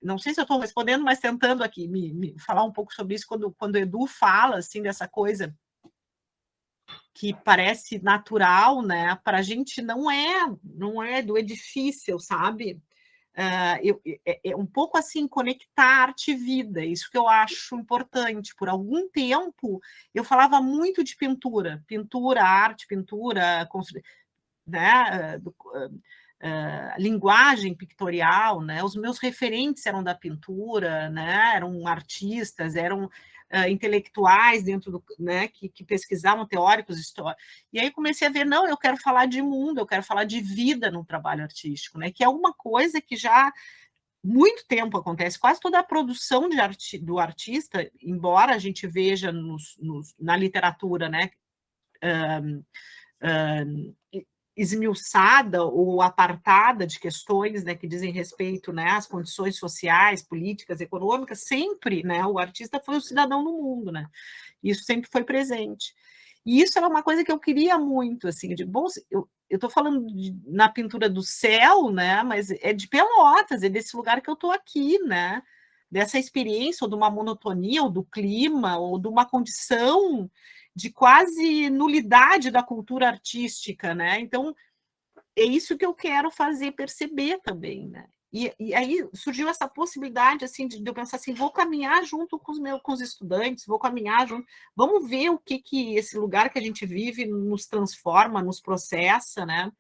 não sei se eu estou respondendo, mas tentando aqui me falar um pouco sobre isso, quando o Edu fala, assim, dessa coisa que parece natural, né? Para a gente não é do edifício, sabe? É um pouco assim, conectar arte e vida, isso que eu acho importante. Por algum tempo, eu falava muito de pintura, arte, pintura, né? Linguagem pictorial, né? Os meus referentes eram da pintura, né? Eram artistas, eram intelectuais dentro do, né? Que pesquisavam teóricos históricos. E aí comecei a ver, não, eu quero falar de mundo, eu quero falar de vida no trabalho artístico, né? Que é uma coisa que já muito tempo acontece, quase toda a produção do artista, embora a gente veja na literatura, né? Esmiuçada ou apartada de questões, né, que dizem respeito, né, às condições sociais, políticas, econômicas, sempre, né, o artista foi o cidadão no mundo, né, isso sempre foi presente. E isso era uma coisa que eu queria muito, assim, de bom, eu estou falando na pintura do céu, né, mas é de Pelotas, é desse lugar que eu estou aqui, né, dessa experiência, ou de uma monotonia, ou do clima, ou de uma condição de quase nulidade da cultura artística, né? Então, é isso que eu quero fazer perceber também, né? E aí surgiu essa possibilidade, assim, de eu pensar assim, vou caminhar junto com os estudantes, vou caminhar junto, vamos ver o que esse lugar que a gente vive nos transforma, nos processa, né?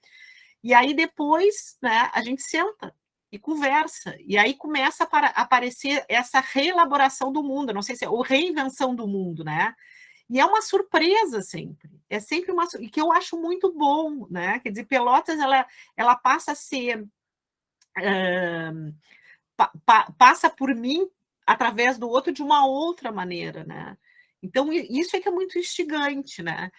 E aí depois, né, a gente senta e conversa, e aí começa a aparecer essa reelaboração do mundo, não sei se é, ou reinvenção do mundo, né? E é uma surpresa sempre, é sempre uma e que eu acho muito bom, né? Quer dizer, Pelotas ela passa a ser passa por mim através do outro de uma outra maneira, né? Então isso é que é muito instigante, né?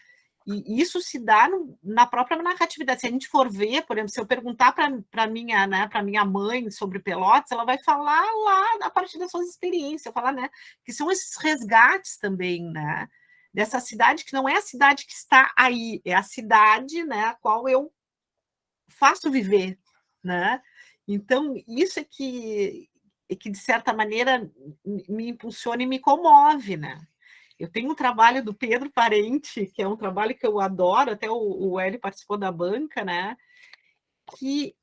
E isso se dá na própria narratividade. Se a gente for ver, por exemplo, se eu perguntar para minha, né, para minha mãe sobre Pelotas, ela vai falar lá a partir das suas experiências, falar, né, que são esses resgates também, né, dessa cidade que não é a cidade que está aí, é a cidade, né, a qual eu faço viver, né? Então isso é que de certa maneira me impulsiona e me comove, né? Eu tenho um trabalho do Pedro Parente, que é um trabalho que eu adoro, até o Hélio participou da banca, né? Que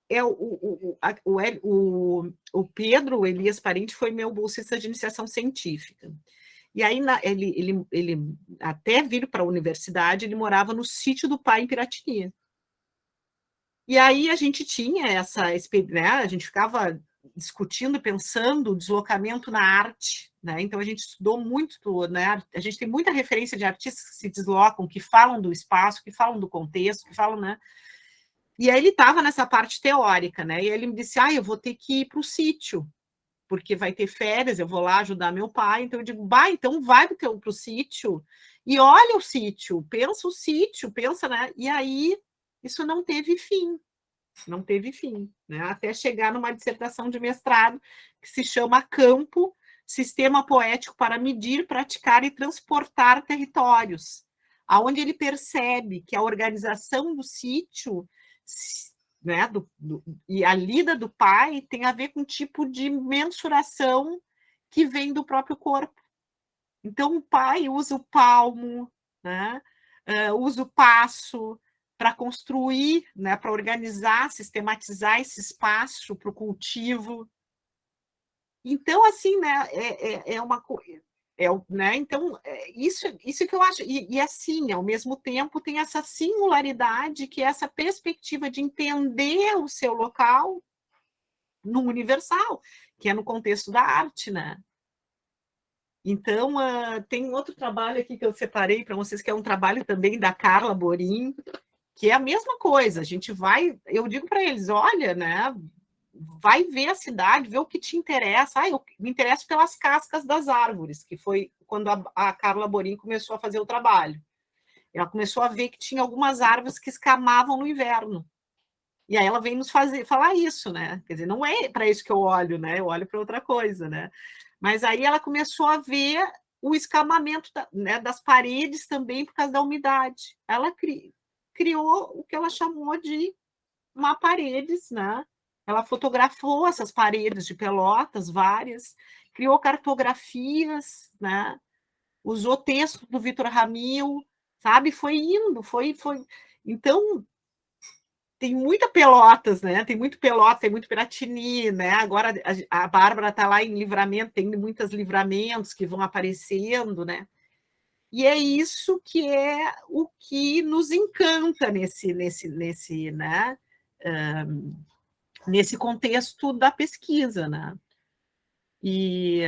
é o Pedro Elias Parente foi meu bolsista de iniciação científica. E aí ele até vir para a universidade, ele morava no sítio do pai em Piratini. E aí a gente tinha né? A gente ficava discutindo, pensando o deslocamento na arte, né? Então a gente estudou muito, né? A gente tem muita referência de artistas que se deslocam, que falam do espaço, que falam do contexto, que falam, né? E aí ele estava nessa parte teórica, né? E ele me disse: eu vou ter que ir para o sítio, porque vai ter férias, eu vou lá ajudar meu pai. Então eu digo: então vai para o sítio e olha o sítio, pensa, né? E aí isso não teve fim. Não teve fim, né? Até chegar numa dissertação de mestrado que se chama Campo, Sistema Poético para Medir, Praticar e Transportar Territórios, aonde ele percebe que a organização do sítio, né, e a lida do pai tem a ver com um tipo de mensuração que vem do próprio corpo. Então, o pai usa o palmo, né? Usa o passo, para construir, né, para organizar, sistematizar esse espaço para o cultivo. Então, assim, né, é uma coisa. Né, então, isso que eu acho. E assim, ao mesmo tempo, tem essa singularidade, que é essa perspectiva de entender o seu local no universal, que é no contexto da arte, né? Então, tem outro trabalho aqui que eu separei para vocês, que é um trabalho também da Carla Borin, que é a mesma coisa. A gente vai, eu digo para eles, olha, né? Vai ver a cidade, ver o que te interessa. Eu me interesso pelas cascas das árvores, que foi quando a Carla Borin começou a fazer o trabalho. Ela começou a ver que tinha algumas árvores que escamavam no inverno. E aí ela vem nos falar isso, né? Quer dizer, não é para isso que eu olho, né? Eu olho para outra coisa, né? Mas aí ela começou a ver o escamamento né, das paredes também por causa da umidade. Ela criou o que ela chamou de paredes, né? Ela fotografou essas paredes de Pelotas, várias, criou cartografias, né? Usou texto do Vitor Ramil, sabe? Foi indo, foi. Então, tem muita Pelotas, né? Tem muito Pelotas, tem muito Piratini, né? Agora a Bárbara está lá em Livramento, tem muitos livramentos que vão aparecendo, né? E é isso que é o que nos encanta né? Nesse contexto da pesquisa, né? E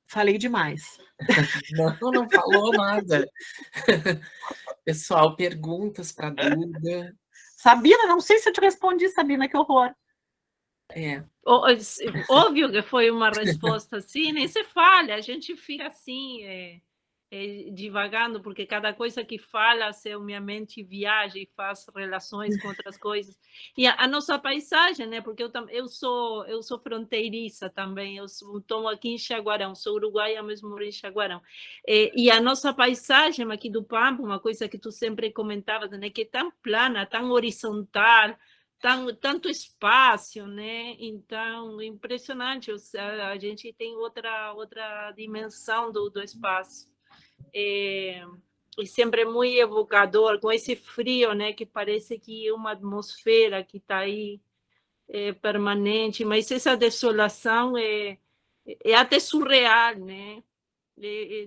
falei demais. Não falou nada. Pessoal, perguntas para a Duda. Sabina, não sei se eu te respondi, Sabina, que horror. Óbvio que foi uma resposta assim, nem se fala, a gente fica assim, divagando, porque cada coisa que fala, minha mente viaja e faz relações com outras coisas. E a nossa paisagem, né? Porque eu sou fronteiriça também, eu estou aqui em Jaguarão, sou uruguaia, mas moro em Jaguarão. E a nossa paisagem aqui do Pampa, uma coisa que tu sempre comentavas, né? Que é tão plana, tão horizontal, tanto espaço, né? Então, impressionante, a gente tem outra dimensão do espaço. E sempre é muito evocador, com esse frio, né? Que parece que é uma atmosfera que está aí permanente, mas essa desolação é até surreal, né?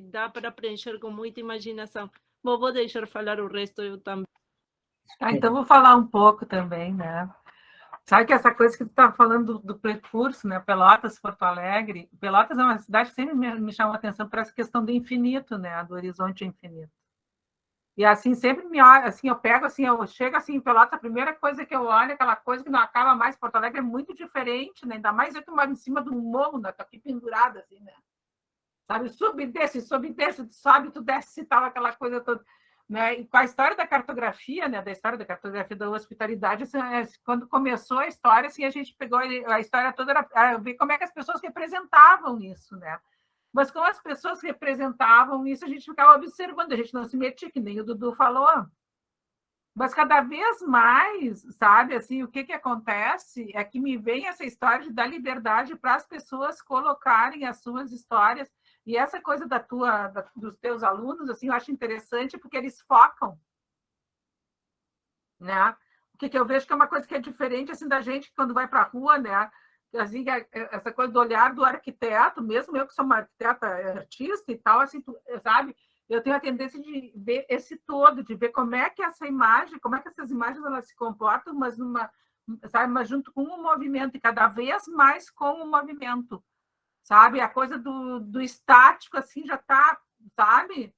Dá para preencher com muita imaginação. Bom, vou deixar falar o resto eu também. Então vou falar um pouco também, né? Sabe que essa coisa que tu estava falando do percurso, né? Pelotas, Porto Alegre. Pelotas é uma cidade que sempre me chama a atenção por essa questão do infinito, né? Do horizonte infinito. E assim, sempre me olha, assim, eu pego, assim, eu chego assim em Pelotas, a primeira coisa que eu olho, aquela coisa que não acaba mais, Porto Alegre é muito diferente, né? Ainda mais eu que moro em cima do morro, né? Tô aqui pendurada, assim, né? Sabe, sobe, desce, sobe, tu desce e tal, aquela coisa toda. Né? E com a história da cartografia, né? Da história da cartografia da hospitalidade, assim, quando começou a história, assim, a gente pegou a história toda, era ver como é que as pessoas representavam isso, né? Mas como as pessoas representavam isso, a gente ficava observando, a gente não se metia, que nem o Dudu falou. Mas cada vez mais, sabe, assim, o que acontece é que me vem essa história de dar liberdade para as pessoas colocarem as suas histórias. E essa coisa dos teus alunos, assim, eu acho interessante porque eles focam, né? O que eu vejo que é uma coisa que é diferente, assim, da gente quando vai para a rua, né? Assim, essa coisa do olhar do arquiteto, mesmo eu que sou uma arquiteta artista e tal, assim, sabe? Eu tenho a tendência de ver esse todo, de ver como é que essa imagem, como é que essas imagens elas se comportam, mas junto com o movimento, e cada vez mais com o movimento. Sabe? A coisa do estático, assim, já está, sabe?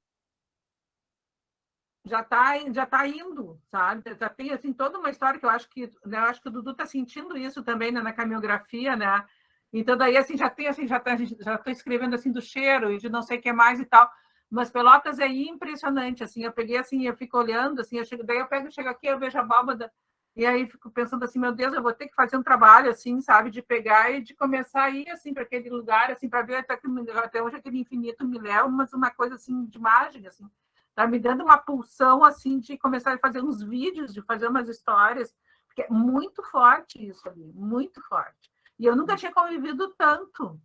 Já tá indo, sabe? Já tem, assim, toda uma história que eu acho que, né, eu acho que o Dudu está sentindo isso também, né, na caminhografia, né? Então, daí, assim, já estou escrevendo, assim, do cheiro e de não sei o que mais e tal. Mas Pelotas é impressionante, assim, eu peguei, assim, eu fico olhando, assim, daí eu chego aqui, eu vejo a abóbada. E aí fico pensando assim, meu Deus, eu vou ter que fazer um trabalho, assim, sabe, de pegar e de começar a ir, assim, para aquele lugar, assim, para ver até onde aquele infinito me leva, mas uma coisa, assim, de mágica, assim. Tá me dando uma pulsão, assim, de começar a fazer uns vídeos, de fazer umas histórias, porque é muito forte isso ali, muito forte. E eu nunca tinha convivido tanto.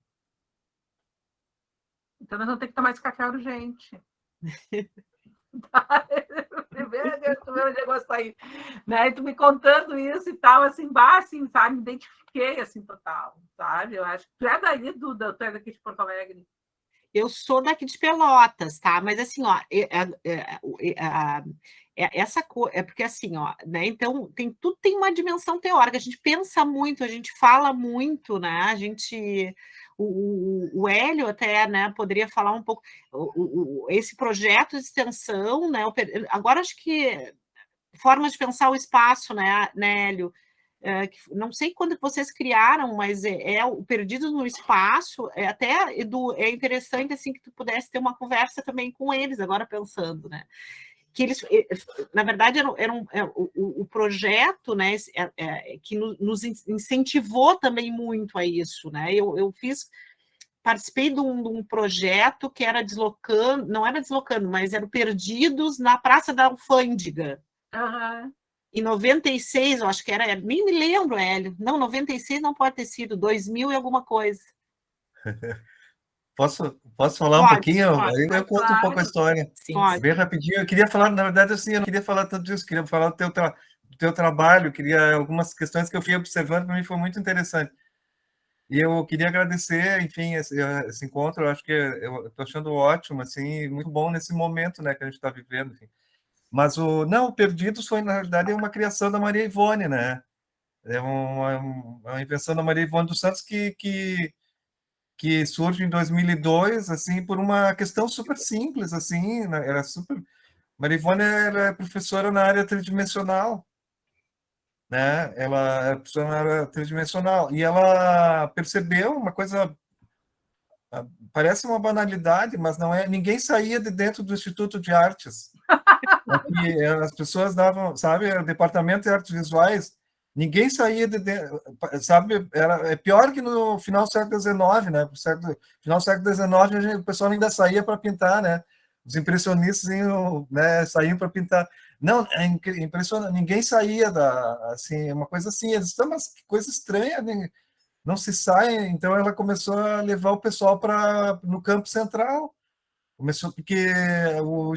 Então, nós vamos ter que tomar esse café urgente. Meu negócio aí, né? E tu me contando isso e tal, assim, assim, sabe? Me identifiquei, assim, total, sabe? Eu acho que tu é daí, Duda, tu é daqui de Porto Alegre. Eu sou daqui de Pelotas, tá? Mas assim, ó, essa coisa é porque assim, ó, né? Então tudo tem uma dimensão teórica. A gente pensa muito, a gente fala muito, né? A gente, o Hélio até, né? Poderia falar um pouco esse projeto de extensão, né? Agora acho que formas de pensar o espaço, né, Hélio? Não sei quando vocês criaram, mas o Perdidos no Espaço, até, Edu, é interessante assim que tu pudesse ter uma conversa também com eles, agora pensando, né? Que eles, na verdade, o projeto, né, que nos incentivou também muito a isso, né? Eu participei de um projeto que era deslocando, não era deslocando, mas era Perdidos na Praça da Alfândega. Uhum. Em 96, eu acho que era, nem me lembro, Hélio. Não, 96 não pode ter sido, 2000 e alguma coisa. Posso falar um pouquinho? Pode, Eu conto um pouco a claro. história. Sim, Pode. Bem rapidinho. Eu queria falar, na verdade, assim, eu não queria falar tanto disso, queria falar do teu trabalho, queria algumas questões que eu fui observando, para mim foi muito interessante. E eu queria agradecer, enfim, esse encontro, eu acho que eu estou achando ótimo, assim, muito bom nesse momento, né, que a gente está vivendo, enfim. Mas o Perdidos foi, na verdade, uma criação da Maria Ivone, né? É uma invenção da Maria Ivone dos Santos que surge em 2002, assim, por uma questão super simples, assim, né? Era super... Maria Ivone era professora na área tridimensional, né? Ela é professora na área tridimensional, e ela percebeu uma coisa, parece uma banalidade, mas não é, ninguém saía de dentro do Instituto de Artes. Aqui, as pessoas davam, sabe, o departamento de artes visuais, ninguém saía de dentro, sabe, é pior que no final do século XIX, né? No final do século XIX, o pessoal ainda saía para pintar, né? Os impressionistas iam, né, saíam para pintar. Não, é impressionante, ninguém saía assim, uma coisa assim, eles estão, mas que coisa estranha, né? Não se sai, então ela começou a levar o pessoal para no campo central. Começou porque o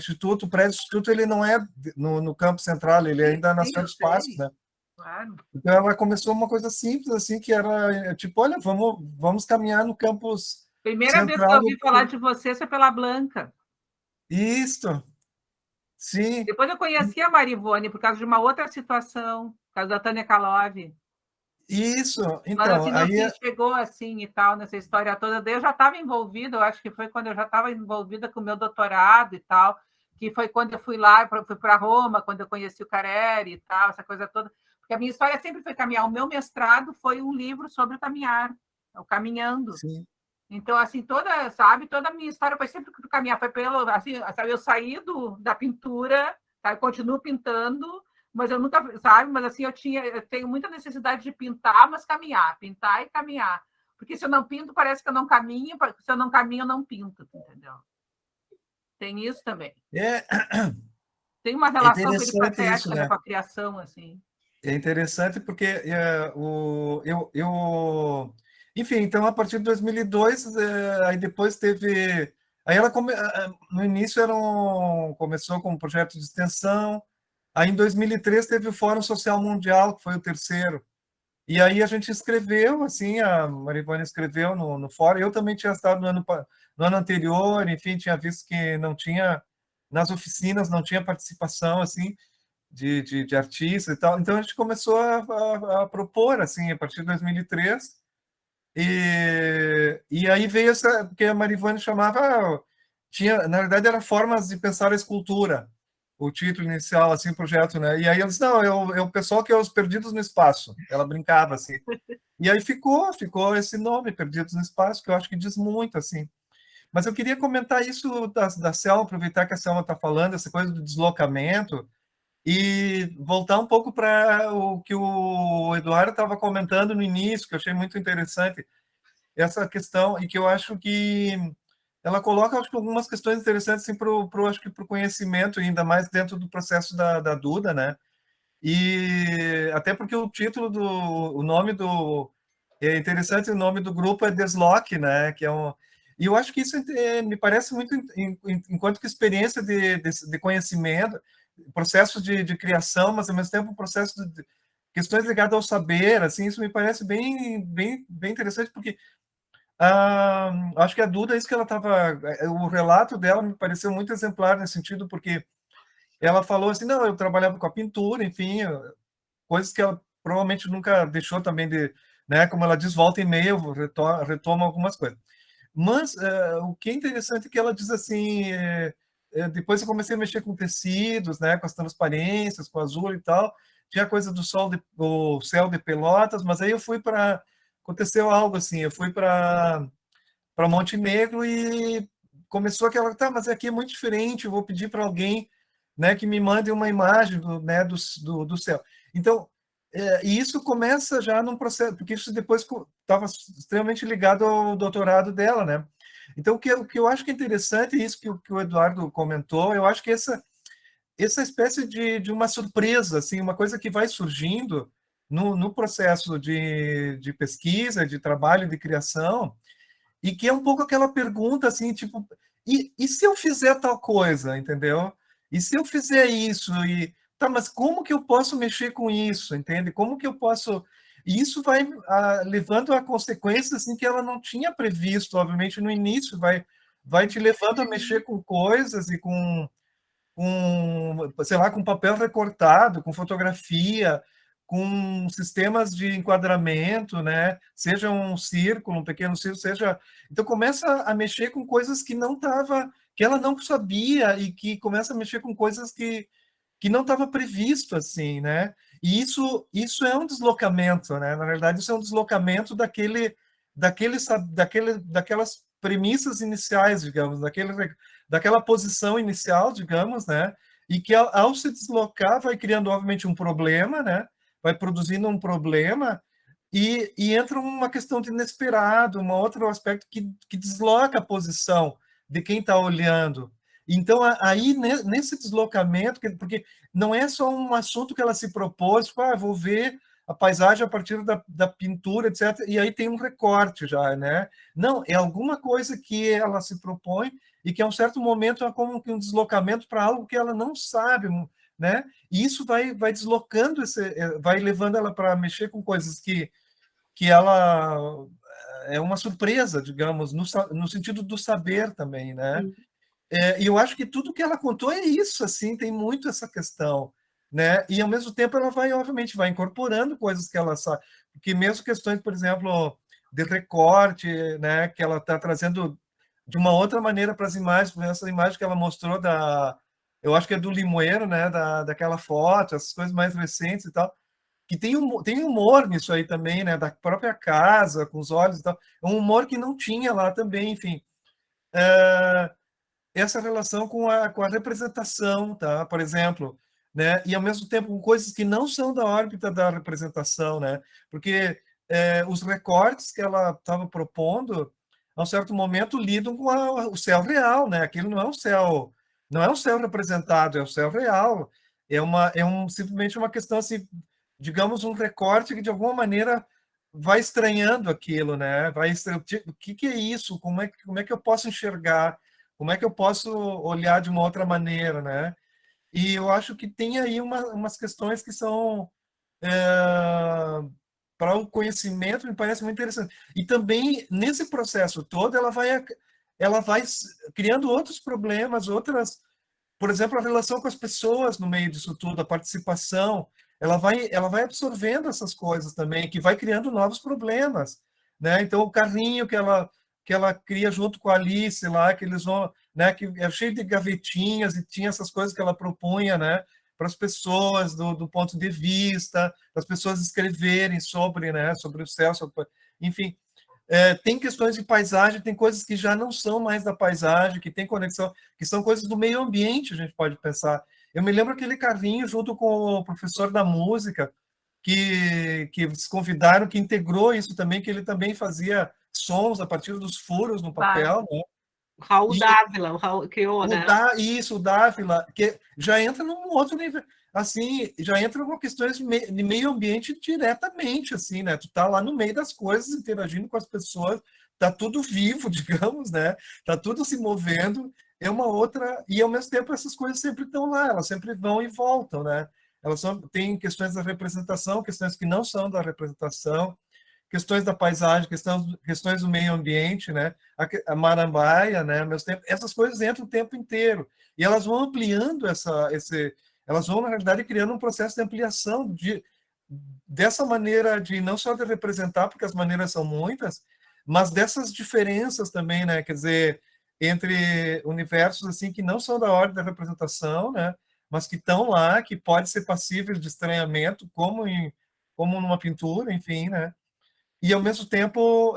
prédio do instituto, ele não é no campo central, ele ainda é na Senhora dos Passos, né? Claro. Então ela começou uma coisa simples, assim, que era tipo, olha, vamos caminhar no campus Primeira vez que eu central. ouvi falar de você foi pela Blanca. Isto, sim. Depois eu conheci a Marivone por causa de uma outra situação, por causa da Tânia Kalov. Isso, Mas então, assim, não aí... chegou assim e tal, nessa história toda. Daí eu já estava envolvida, eu acho que foi quando eu já estava envolvida com o meu doutorado e tal, que foi quando eu fui lá, fui para Roma, quando eu conheci o Careri e tal, essa coisa toda. Porque a minha história sempre foi caminhar. O meu mestrado foi um livro sobre caminhar, o Caminhando. Sim. Então, assim, toda a minha história foi sempre caminhar, foi pelo, assim, sabe, eu saí da pintura, sabe, continuo pintando, mas eu nunca, sabe, mas assim, eu tenho muita necessidade de pintar, mas caminhar, pintar e caminhar. Porque se eu não pinto, parece que eu não caminho, se eu não caminho, eu não pinto, entendeu? Tem isso também. Tem uma relação Interessante isso, peripatética, né, né? com a criação, assim. É interessante porque enfim, então a partir de 2002, aí depois teve, aí ela no início começou com um projeto de extensão, aí em 2003 teve o Fórum Social Mundial, que foi o terceiro, e aí a gente escreveu, assim, a Marivane escreveu no fórum, eu também tinha estado no ano anterior, enfim, tinha visto que não tinha, nas oficinas não tinha participação, assim, de artistas e tal. Então a gente começou a propor, assim, a partir de 2003. E aí veio essa, porque a Marivane chamava, na verdade, era Formas de Pensar a Escultura, o título inicial, assim, projeto, né? E aí eu disse, não, é o pessoal que é os Perdidos no Espaço. Ela brincava, assim. E aí ficou esse nome, Perdidos no Espaço, que eu acho que diz muito, assim. Mas eu queria comentar isso da Selma, aproveitar que a Selma está falando, essa coisa do deslocamento, e voltar um pouco para o que o Eduardo estava comentando no início, que eu achei muito interessante, essa questão, e que eu acho que ela coloca, acho que, algumas questões interessantes assim, acho que para o conhecimento, ainda mais dentro do processo da Duda, né? E até porque o título o nome é interessante, o nome do grupo é Desloque, né? Que é e eu acho que isso me parece muito, enquanto que experiência de conhecimento, processo de criação, mas ao mesmo tempo processo de questões ligadas ao saber, assim, isso me parece bem interessante, porque acho que a Duda, isso que ela estava, o relato dela me pareceu muito exemplar nesse sentido, porque ela falou assim, não, eu trabalhava com a pintura, enfim, coisas que ela provavelmente nunca deixou também né, como ela diz, volta e meia, eu retoma algumas coisas. Mas o que é interessante é que ela diz assim, depois eu comecei a mexer com tecidos, né, com as transparências, com azul e tal. Tinha a coisa do o céu de Pelotas, mas aí eu fui para... Aconteceu algo assim, eu fui para Montenegro e começou aquela... Tá, mas aqui é muito diferente, eu vou pedir para alguém, né, que me mande uma imagem né, do céu. Então, e isso começa já num processo, porque isso depois estava extremamente ligado ao doutorado dela, né? Então, o que eu acho que é interessante, isso que o Eduardo comentou, eu acho que essa espécie de uma surpresa, assim, uma coisa que vai surgindo no processo de pesquisa, de trabalho, de criação, e que é um pouco aquela pergunta, assim, tipo, e se eu fizer tal coisa, entendeu? E se eu fizer isso? Tá, mas como que eu posso mexer com isso, entende? Como que eu posso... E isso vai levando a consequências assim, que ela não tinha previsto, obviamente, no início, vai te levando a mexer com coisas e sei lá, com papel recortado, com fotografia, com sistemas de enquadramento, né? Seja um círculo, um pequeno círculo, seja... Então começa a mexer com coisas que não estava, que ela não sabia e que começa a mexer com coisas que não estava previsto assim, né? E isso é um deslocamento, né? Na verdade, isso é um deslocamento daquelas premissas iniciais, digamos, daquela posição inicial, digamos, né? E que ao se deslocar vai criando obviamente um problema, né? Vai produzindo um problema e entra uma questão de inesperado, um outro aspecto que desloca a posição de quem está olhando. Então, aí, nesse deslocamento, porque não é só um assunto que ela se propôs, tipo, vou ver a paisagem a partir da pintura, etc., e aí tem um recorte já, né? Não, é alguma coisa que ela se propõe e que, a um certo momento, é como que um deslocamento para algo que ela não sabe, né? E isso vai deslocando, vai levando ela para mexer com coisas que ela é uma surpresa, digamos, no sentido do saber também, né? E eu acho que tudo que ela contou é isso, assim, tem muito essa questão, né? E ao mesmo tempo ela vai, obviamente, vai incorporando coisas que ela sabe, porque mesmo questões, por exemplo, de recorte, né, que ela está trazendo de uma outra maneira para as imagens, por exemplo, essa imagem que ela mostrou eu acho que é do Limoeiro, né, daquela foto, essas coisas mais recentes e tal, que tem humor nisso aí também, né, da própria casa, com os olhos e tal, é um humor que não tinha lá também, enfim. Essa relação com a representação, tá? Por exemplo, né? E ao mesmo tempo com coisas que não são da órbita da representação, né? Porque os recortes que ela estava propondo, a um certo momento lidam com o céu real, né? Aquilo não é um céu representado, é o céu real. Simplesmente uma questão assim, digamos, um recorte que de alguma maneira vai estranhando aquilo, né? O que é isso? Como é que eu posso enxergar? Como é que eu posso olhar de uma outra maneira, né? E eu acho que tem aí umas questões que são para o conhecimento, me parece muito interessante. E também nesse processo todo ela vai criando outros problemas, por exemplo, a relação com as pessoas no meio disso tudo, a participação, ela vai absorvendo essas coisas também, que vai criando novos problemas, né? Então o carrinho que ela cria junto com a Alice lá, que eles vão, né, que é cheio de gavetinhas e tinha essas coisas que ela propunha, né, para as pessoas do ponto de vista, das pessoas escreverem sobre, né, sobre o céu, enfim, tem questões de paisagem, tem coisas que já não são mais da paisagem, que tem conexão, que são coisas do meio ambiente, a gente pode pensar. Eu me lembro aquele carrinho junto com o professor da música, que se convidaram, que integrou isso também, que ele também fazia sons a partir dos furos no papel, né? Raul Dávila, o Raul criou, né? O Dávila, que já entra num outro nível, assim, já entra com questões de meio ambiente diretamente, assim, né? Tu tá lá no meio das coisas, interagindo com as pessoas, tá tudo vivo, digamos, né? Tá tudo se movendo, é uma outra... E, ao mesmo tempo, essas coisas sempre estão lá, elas sempre vão e voltam, né? Tem questões da representação, questões que não são da representação, questões da paisagem, questões do meio ambiente, né? A marambaia, né? Ao mesmo tempo, essas coisas entram o tempo inteiro e elas vão ampliando elas vão na realidade criando um processo de ampliação dessa maneira de não só de representar, porque as maneiras são muitas, mas dessas diferenças também, né? Quer dizer, entre universos assim que não são da ordem da representação, né, mas que estão lá, que pode ser passível de estranhamento, como numa pintura, enfim, né, e ao mesmo tempo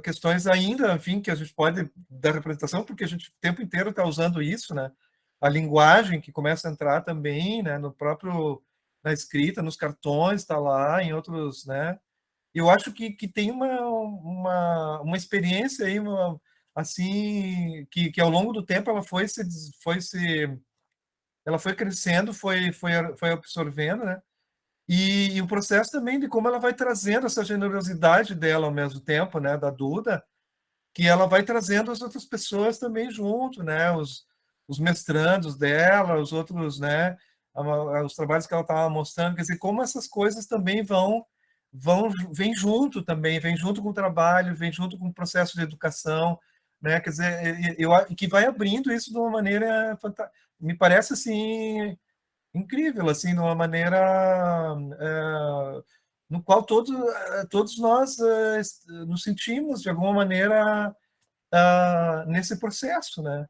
questões ainda, enfim, que a gente pode da representação, porque a gente o tempo inteiro está usando isso, né, a linguagem que começa a entrar também, né, no próprio na escrita, nos cartões, está lá, em outros, né. Eu acho que tem uma experiência aí, assim, que ao longo do tempo ela ela foi crescendo, foi absorvendo, né? E o processo também de como ela vai trazendo essa generosidade dela ao mesmo tempo, né, da Duda, que ela vai trazendo as outras pessoas também junto, né, os mestrandos dela, os outros, né, os trabalhos que ela estava mostrando, quer dizer, como essas coisas também vem junto também, vem junto com o trabalho, vem junto com o processo de educação, né, quer dizer, que vai abrindo isso de uma maneira fantástica, me parece assim incrível, assim, de uma maneira no qual todos nós nos sentimos de alguma maneira nesse processo, né?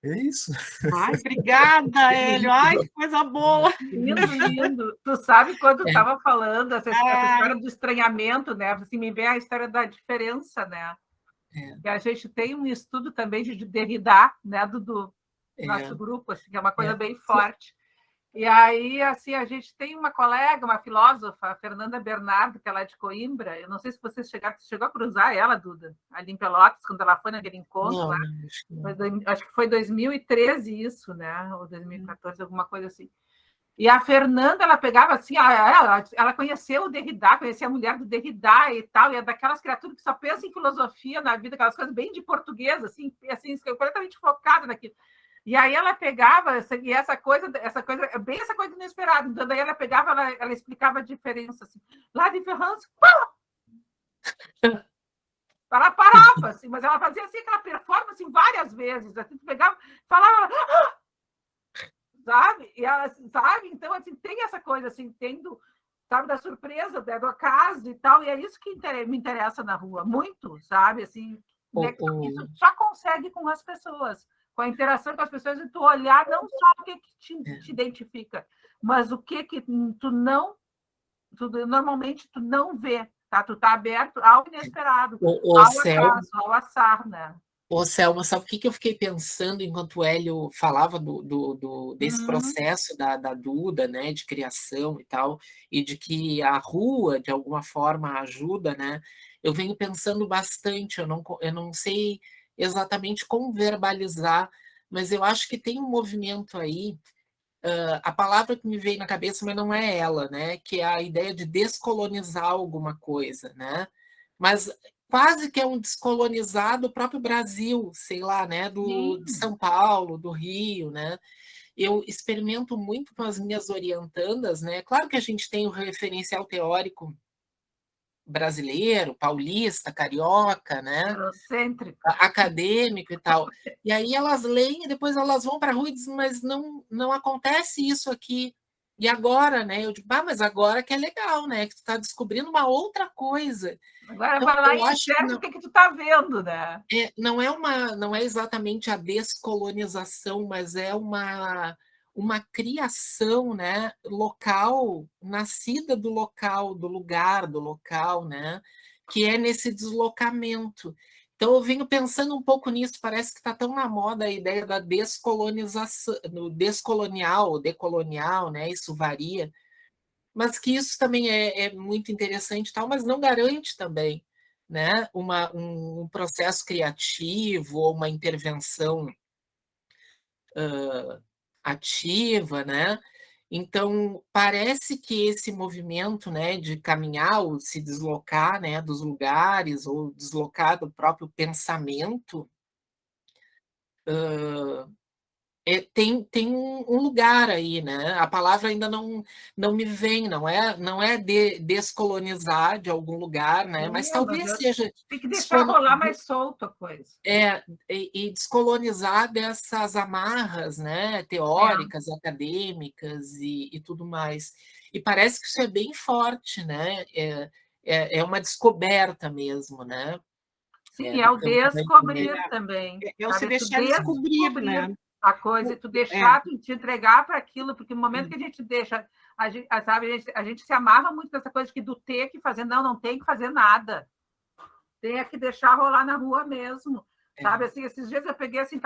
É isso. Ai, obrigada, Hélio. Ai, que coisa boa. Lindo, lindo. Tu sabe quando estava falando essa história do estranhamento, né? Assim, me vem a história da diferença, né? E a gente tem um estudo também de Derrida, né, do nosso grupo, assim, que é uma coisa bem forte. E aí, assim, a gente tem uma colega, uma filósofa, a Fernanda Bernardo, que ela é de Coimbra. Eu não sei se você chegou a cruzar ela, Duda, ali em Pelotas, quando ela foi naquele encontro Não, lá. Acho que foi 2013 isso, né? Ou 2014, alguma coisa assim. E a Fernanda, ela pegava assim, ela conheceu o Derrida, conhecia a mulher do Derrida e tal, e é daquelas criaturas que só pensam em filosofia na vida, aquelas coisas bem de português, assim completamente focada naquilo. E aí ela pegava, e essa coisa, bem essa coisa inesperada. Então, daí ela pegava, ela explicava a diferença, assim, lá de Ferrance, ela parava, assim, mas ela fazia assim, aquela performance várias vezes, assim, pegava, falava, sabe? E ela, sabe? Então, assim, tem essa coisa, assim, tendo, sabe, da surpresa, do acaso e tal, e é isso que me interessa na rua, muito, sabe? Assim, isso só consegue com as pessoas, com a interação com as pessoas, e tu olhar não só o que te identifica, mas o que normalmente tu não vê, tá? Tu tá aberto ao inesperado, ao acaso, ao azar, né? Ô, Selma, sabe o que eu fiquei pensando enquanto o Hélio falava desse processo da Duda, né, de criação e tal, e de que a rua, de alguma forma, ajuda, né? Eu venho pensando bastante, eu não sei exatamente como verbalizar, mas eu acho que tem um movimento aí, a palavra que me veio na cabeça, mas não é ela, né? Que é a ideia de descolonizar alguma coisa, né? Mas quase que é um descolonizar do próprio Brasil, sei lá, né? De São Paulo, do Rio, né? Eu experimento muito com as minhas orientandas, né? Claro que a gente tem o referencial teórico brasileiro, paulista, carioca, né? Eurocêntrico. Acadêmico e tal. E aí elas leem e depois elas vão para a rua e dizem, mas não acontece isso aqui. E agora, né? Eu digo, mas agora que é legal, né? Que tu está descobrindo uma outra coisa. Agora então, vai lá e enxerga o que tu está vendo, né? Não é exatamente a descolonização, mas é uma criação, né, local, nascida do local, do lugar do local, né, que é nesse deslocamento. Então, eu venho pensando um pouco nisso, parece que está tão na moda a ideia da descolonização, no descolonial, decolonial, né, isso varia, mas que isso também é muito interessante, tal, mas não garante também, né, um processo criativo ou uma intervenção ativa, né? Então, parece que esse movimento, né, de caminhar ou se deslocar, né, dos lugares ou deslocar do próprio pensamento, tem um lugar aí, né? A palavra ainda não me vem, não é descolonizar de algum lugar, né? Mas talvez seja tem que deixar rolar mais solto a coisa. E descolonizar dessas amarras, né? Teóricas, acadêmicas e tudo mais. E parece que isso é bem forte, né? É uma descoberta mesmo, né? Sim, é o descobrir também. É o se sabe? deixar descobrir, né? A coisa, e tu deixar, tu te entregar para aquilo, porque no momento que a gente deixa, sabe, a gente se amarra muito nessa coisa de que do ter que fazer, não tem que fazer nada. Tem que deixar rolar na rua mesmo. Sabe, assim, esses dias eu peguei assim,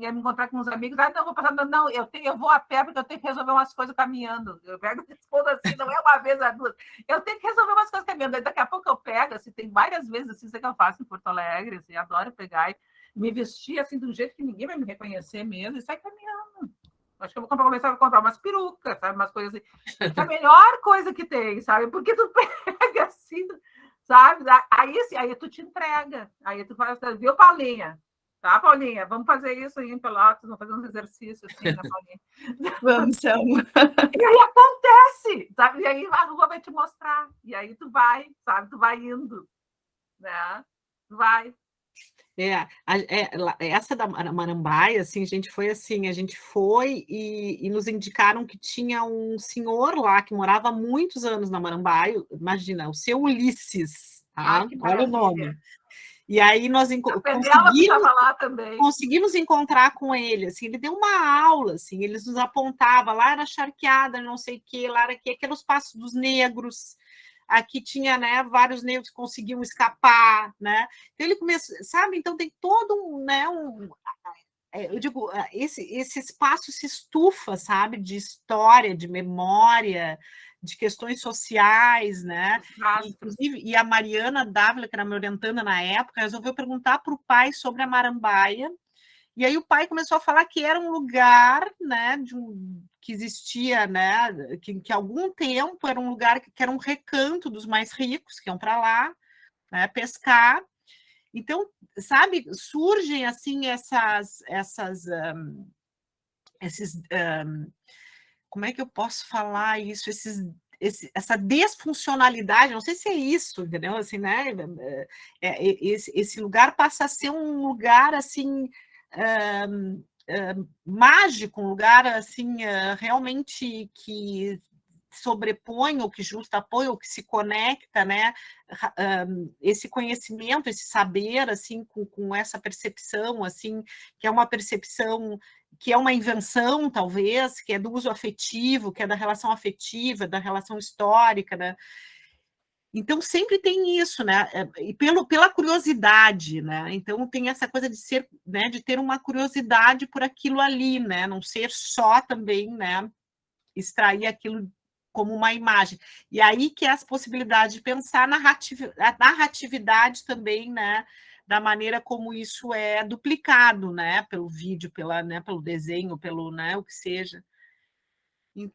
ia me encontrar com uns amigos, não, vou passar, não, eu vou a pé porque eu tenho que resolver umas coisas caminhando. Eu pego e respondo assim, não é uma vez, é duas. Eu tenho que resolver umas coisas caminhando. Daqui a pouco eu pego, assim, tem várias vezes assim, isso que eu faço em Porto Alegre, assim, adoro pegar e me vestir assim, de um jeito que ninguém vai me reconhecer mesmo, e sair caminhando. Acho que eu vou começar a comprar umas perucas, sabe, umas coisas assim. É a melhor coisa que tem, sabe? Porque tu pega assim, sabe? Aí tu te entrega. Aí tu faz, viu, Paulinha? Tá, Paulinha? Vamos fazer isso aí em Pelotas, vamos fazer uns exercícios assim, né, Paulinha? Vamos, Selma. E aí acontece, sabe? E aí a rua vai te mostrar. E aí tu vai, sabe? Tu vai indo, né? Vai. Essa da Marambaia, assim, a gente foi e nos indicaram que tinha um senhor lá que morava há muitos anos na Marambaia, imagina, o seu Ulisses, tá? Ai, que Olha o maravilha. nome. E aí nós A Penélope estava lá também. conseguimos encontrar com ele, assim, ele deu uma aula, assim, ele nos apontava, lá era charqueada, não sei o que, lá era aqueles passos dos negros, aqui tinha, né, vários negros que conseguiam escapar, né, então ele começou, sabe, então tem todo eu digo, esse espaço se estufa, sabe, de história, de memória, de questões sociais, né? Inclusive, e a Mariana Dávila, que era minha orientanda na época, resolveu perguntar para o pai sobre a Marambaia, e aí o pai começou a falar que era um lugar, né, que existia, né, que há algum tempo era um lugar que era um recanto dos mais ricos, que iam para lá, né, pescar. Então, sabe, surgem assim como é que eu posso falar isso? Essa desfuncionalidade, não sei se é isso, entendeu? Assim, né? Esse lugar passa a ser um lugar assim mágico, um lugar assim realmente que sobrepõe ou que justapõe ou que se conecta, né? Esse conhecimento, esse saber, assim, com essa percepção, assim, que é uma percepção que é uma invenção, talvez, que é do uso afetivo, que é da relação afetiva, da relação histórica, né? Então, sempre tem isso, né? E pela curiosidade, né? Então, tem essa coisa de ser, né? De ter uma curiosidade por aquilo ali, né? Não ser só também, né? Extrair aquilo como uma imagem. E aí que é as possibilidades de pensar a narratividade também, né? Da maneira como isso é duplicado, né? Pelo vídeo, pelo desenho, pelo, né? O que seja.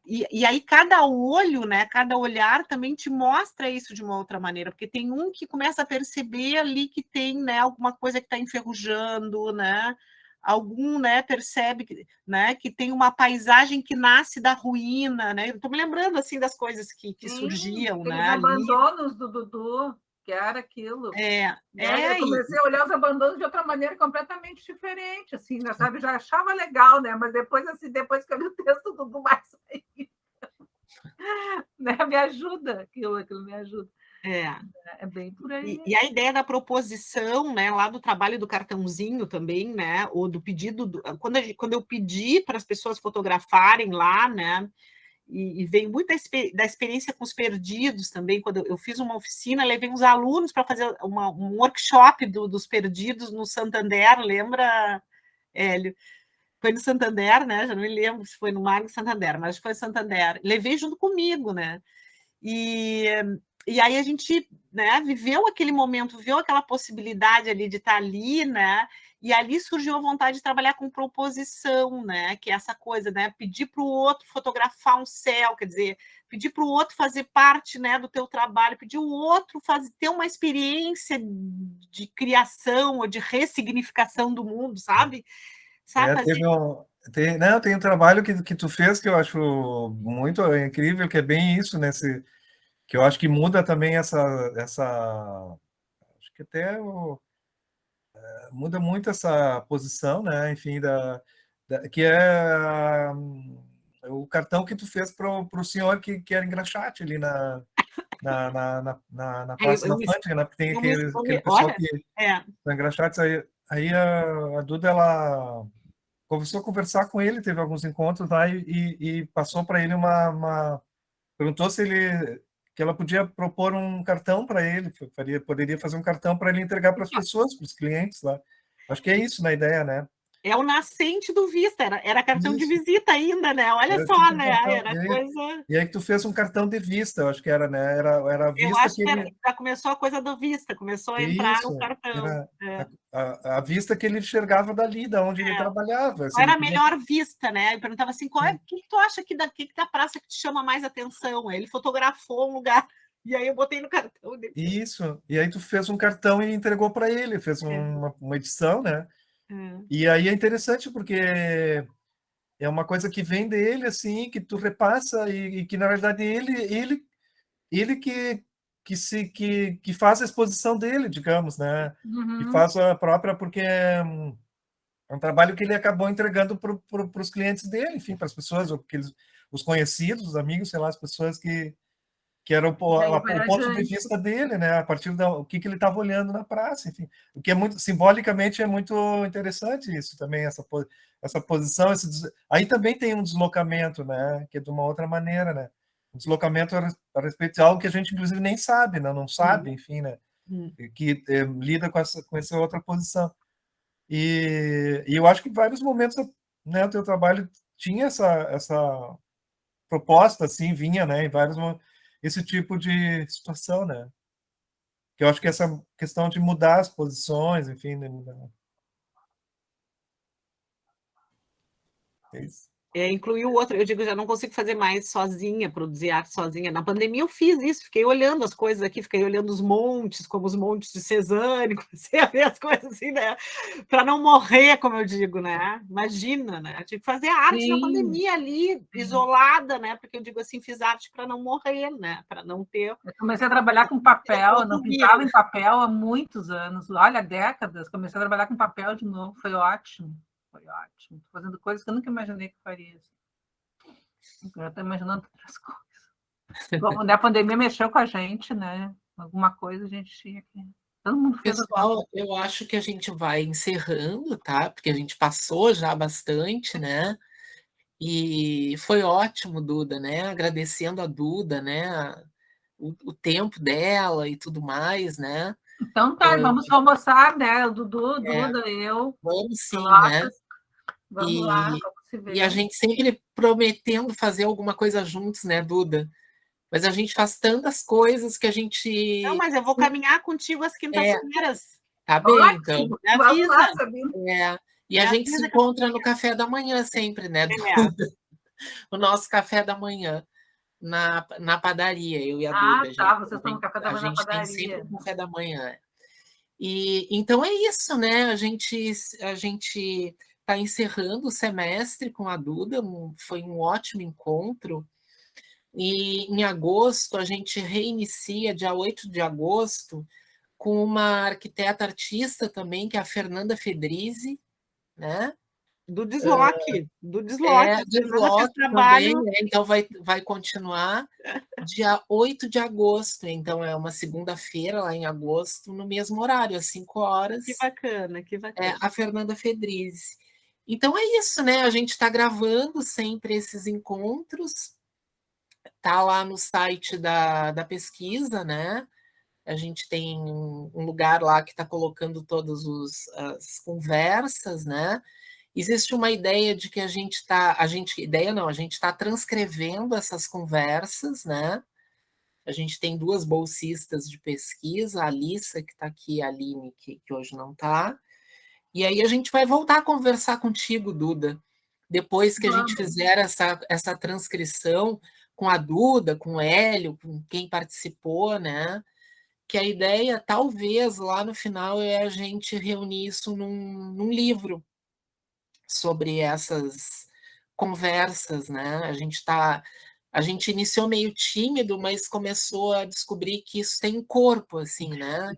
E aí cada olho, né? Cada olhar também te mostra isso de uma outra maneira, porque tem um que começa a perceber ali que tem, né? Alguma coisa que está enferrujando, né? Algum, né, percebe que, né, que tem uma paisagem que nasce da ruína, né? Eu estou me lembrando assim das coisas que surgiam, aqueles né? abandonos do Dudu, que era aquilo. Eu comecei a olhar os abandonos de outra maneira completamente diferente, assim, né, sabe? Já achava legal, né? Mas depois, assim, depois que eu li o texto do Dudu mais ainda, né? Me ajuda, aquilo me ajuda. É bem por aí. E a ideia da proposição, né, lá do trabalho do cartãozinho também, né, ou do pedido, quando eu pedi para as pessoas fotografarem lá, né, e veio muito da experiência com os perdidos também, quando eu fiz uma oficina, levei uns alunos para fazer um workshop dos perdidos no Santander, lembra, Hélio? Foi no Santander, né, já não me lembro se foi no Magno Santander, mas foi no Santander, levei junto comigo, né, e aí a gente, né, viveu aquele momento, viveu aquela possibilidade ali de estar ali, né? E ali surgiu a vontade de trabalhar com proposição, né? Que é essa coisa, né? Pedir para o outro fotografar um céu, quer dizer, pedir para o outro fazer parte, né, do teu trabalho, pedir o outro ter uma experiência de criação ou de ressignificação do mundo, sabe? Tem um trabalho que tu fez que eu acho muito incrível, que é bem isso, que eu acho que muda também acho que até muda muito essa posição, né? Enfim, que é o cartão que tu fez para o senhor que era engraxate ali na Praça da Fândega, né? Porque tem aquele pessoal olha, que está engraxado. Aí a Duda, ela começou a conversar com ele, teve alguns encontros lá e passou para ele perguntou se que ela podia propor um cartão para ele, poderia fazer um cartão para ele entregar para as pessoas, para os clientes lá. Acho que é isso na ideia, né? É o nascente do Vista, era cartão de Isso. visita ainda, né? Olha Era só, tipo um né? cartão. Era coisa. E aí que tu fez um cartão de vista, eu acho que era, né? Era a Eu vista acho que que ele. já começou a coisa do Vista, começou a entrar o Isso, cartão. era a vista que ele enxergava dali, da onde ele trabalhava. Qual era a melhor vista, né? Eu perguntava assim, o que tu acha que da praça que te chama mais atenção? Aí ele fotografou um lugar, e aí eu botei no cartão dele. Isso, e aí tu fez um cartão e entregou para ele, fez uma edição, né? E aí é interessante porque é uma coisa que vem dele, assim, que tu repassa e que, na verdade, ele que faz a exposição dele, digamos, né? Que faz a própria, porque é um trabalho que ele acabou entregando para os clientes dele, enfim, para as pessoas, os conhecidos, os amigos, sei lá, as pessoas que era o ponto de vista dele, né? A partir o que ele estava olhando na praça, enfim. O que é muito, simbolicamente, é muito interessante isso também, essa posição. Aí também tem um deslocamento, né? Que é de uma outra maneira, né? Um deslocamento a respeito de algo que a gente, inclusive, nem sabe, né? Não sabe, enfim, né? Que lida com essa outra posição. E eu acho que em vários momentos, né, o teu trabalho tinha essa proposta, assim, vinha, né? Em vários momentos, esse tipo de situação, né? Que eu acho que essa questão de mudar as posições, enfim, né? É isso. Incluir o outro, eu digo, já não consigo fazer mais sozinha, produzir arte sozinha. Na pandemia eu fiz isso, fiquei olhando as coisas aqui, fiquei olhando os montes, como os montes de Cezanne, comecei a ver as coisas assim, né? Para não morrer, como eu digo, né? Imagina, né? Eu tive que fazer arte na pandemia ali, isolada, né? Porque eu digo assim, fiz arte para não morrer, né? Para não ter. Eu comecei a trabalhar com papel, eu não pintava em papel há muitos anos, olha, décadas. Comecei a trabalhar com papel de novo, foi ótimo. Foi ótimo. Estou fazendo coisas que eu nunca imaginei que faria. Eu estou imaginando outras coisas. Como a pandemia mexeu com a gente, né? Alguma coisa a gente tinha que. Todo mundo fez. Pessoal, eu acho que a gente vai encerrando, tá? Porque a gente passou já bastante, né? E foi ótimo, Duda, né? Agradecendo a Duda, né? O tempo dela e tudo mais, né? Então tá, vamos almoçar, né? O Dudu, Duda, eu. Vamos sim, Pilates, né? Vamos lá, vamos se ver. E a gente sempre prometendo fazer alguma coisa juntos, né, Duda? Mas a gente faz tantas coisas que a gente. Não, mas eu vou caminhar contigo às quintas-feiras. Tá bem, então. Me avisa. Vamos lá, Sabina. E a gente se encontra no café da manhã sempre, né, Duda? O nosso café da manhã na padaria, eu e a Duda. Tá, vocês estão no café da manhã na padaria. A gente tem sempre o café da manhã. E então é isso, né? A gente está encerrando o semestre com a Duda, foi um ótimo encontro. E em agosto, a gente reinicia, dia 8 de agosto, com uma arquiteta artista também, que é a Fernanda Fedrizzi, né? Do Desloque. Do Desloque trabalho. Também, né? Então vai continuar dia 8 de agosto, então é uma segunda-feira lá em agosto, no mesmo horário, às 5 horas. Que bacana, que bacana. A Fernanda Fedrizzi. Então é isso, né? A gente está gravando sempre esses encontros, tá lá no site da pesquisa, né? A gente tem um lugar lá que está colocando todas as conversas, né? Existe uma ideia de que a gente está transcrevendo essas conversas, né? A gente tem 2 bolsistas de pesquisa, a Alissa, que está aqui, a Aline, que hoje não está. E aí a gente vai voltar a conversar contigo, Duda, depois que a gente fizer essa transcrição com a Duda, com o Hélio, com quem participou, né? Que a ideia, talvez, lá no final, é a gente reunir isso num livro sobre essas conversas, né? A gente iniciou meio tímido, mas começou a descobrir que isso tem um corpo, assim, né?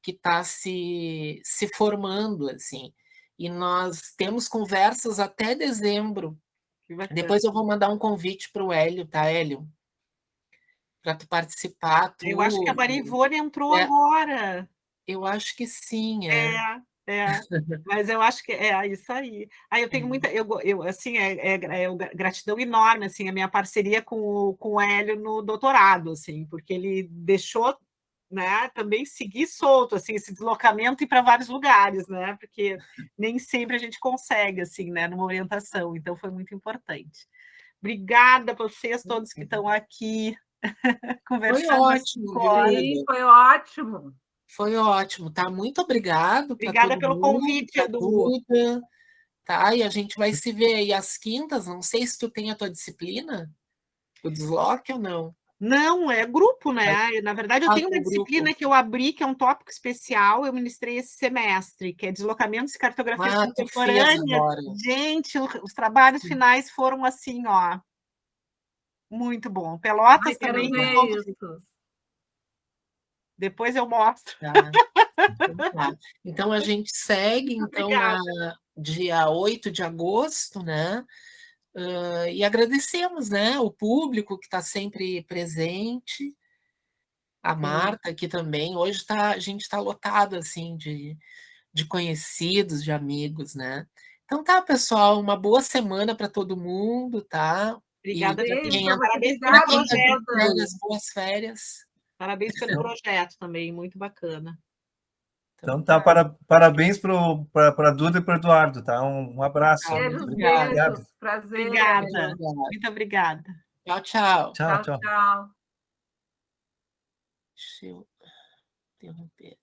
Que está se formando, assim. E nós temos conversas até dezembro. Depois eu vou mandar um convite para o Hélio, tá, Hélio? tu participar, Eu acho que a tu. Maria Ivone entrou É. agora. Eu acho que sim, é. Mas eu acho que é isso aí. Aí eu tenho muita, assim, gratidão enorme, assim, a minha parceria com o Hélio no doutorado, assim, porque ele deixou, né, também seguir solto, assim, esse deslocamento e ir para vários lugares, né, porque nem sempre a gente consegue, assim, né, numa orientação, então foi muito importante. Obrigada a vocês todos que estão aqui Foi conversando às ótimo, 5 viu, horas. Sim, Duda? foi ótimo. Foi ótimo, tá? Muito obrigado para Obrigada todo pelo mundo, convite, para Edu. Duda, tá? E a gente vai se ver aí às quintas. Não sei se tu tem a tua disciplina, o desloque ou não. Não, é grupo, né? Na verdade, eu tenho uma teu disciplina grupo. que eu abri, que é um tópico especial, eu ministrei esse semestre, que é Deslocamentos e Cartografia Tu fez Contemporânea. agora. Gente, os trabalhos finais foram assim, ó, muito bom. Pelotas Ai, quero também, ver ponto. isso. Depois eu mostro. Tá. Então a gente segue então Obrigada. dia 8 de agosto, né? E agradecemos, né, o público que está sempre presente, a Marta aqui também. Hoje a gente está lotado assim de conhecidos, de amigos, né? Então tá, pessoal, uma boa semana para todo mundo, tá? E Obrigada para também. quem Parabéns para pelo Obrigada quem tá de projeto. todas. férias, boas férias. Parabéns pelo projeto também, muito bacana. Então tá, parabéns para a Duda e para o Eduardo, tá? Um abraço. Muito Beijos, obrigada. beijos. Prazer. Obrigada. Muito obrigada. Tchau, tchau. Tchau, tchau. Tchau. Deixa eu interromper.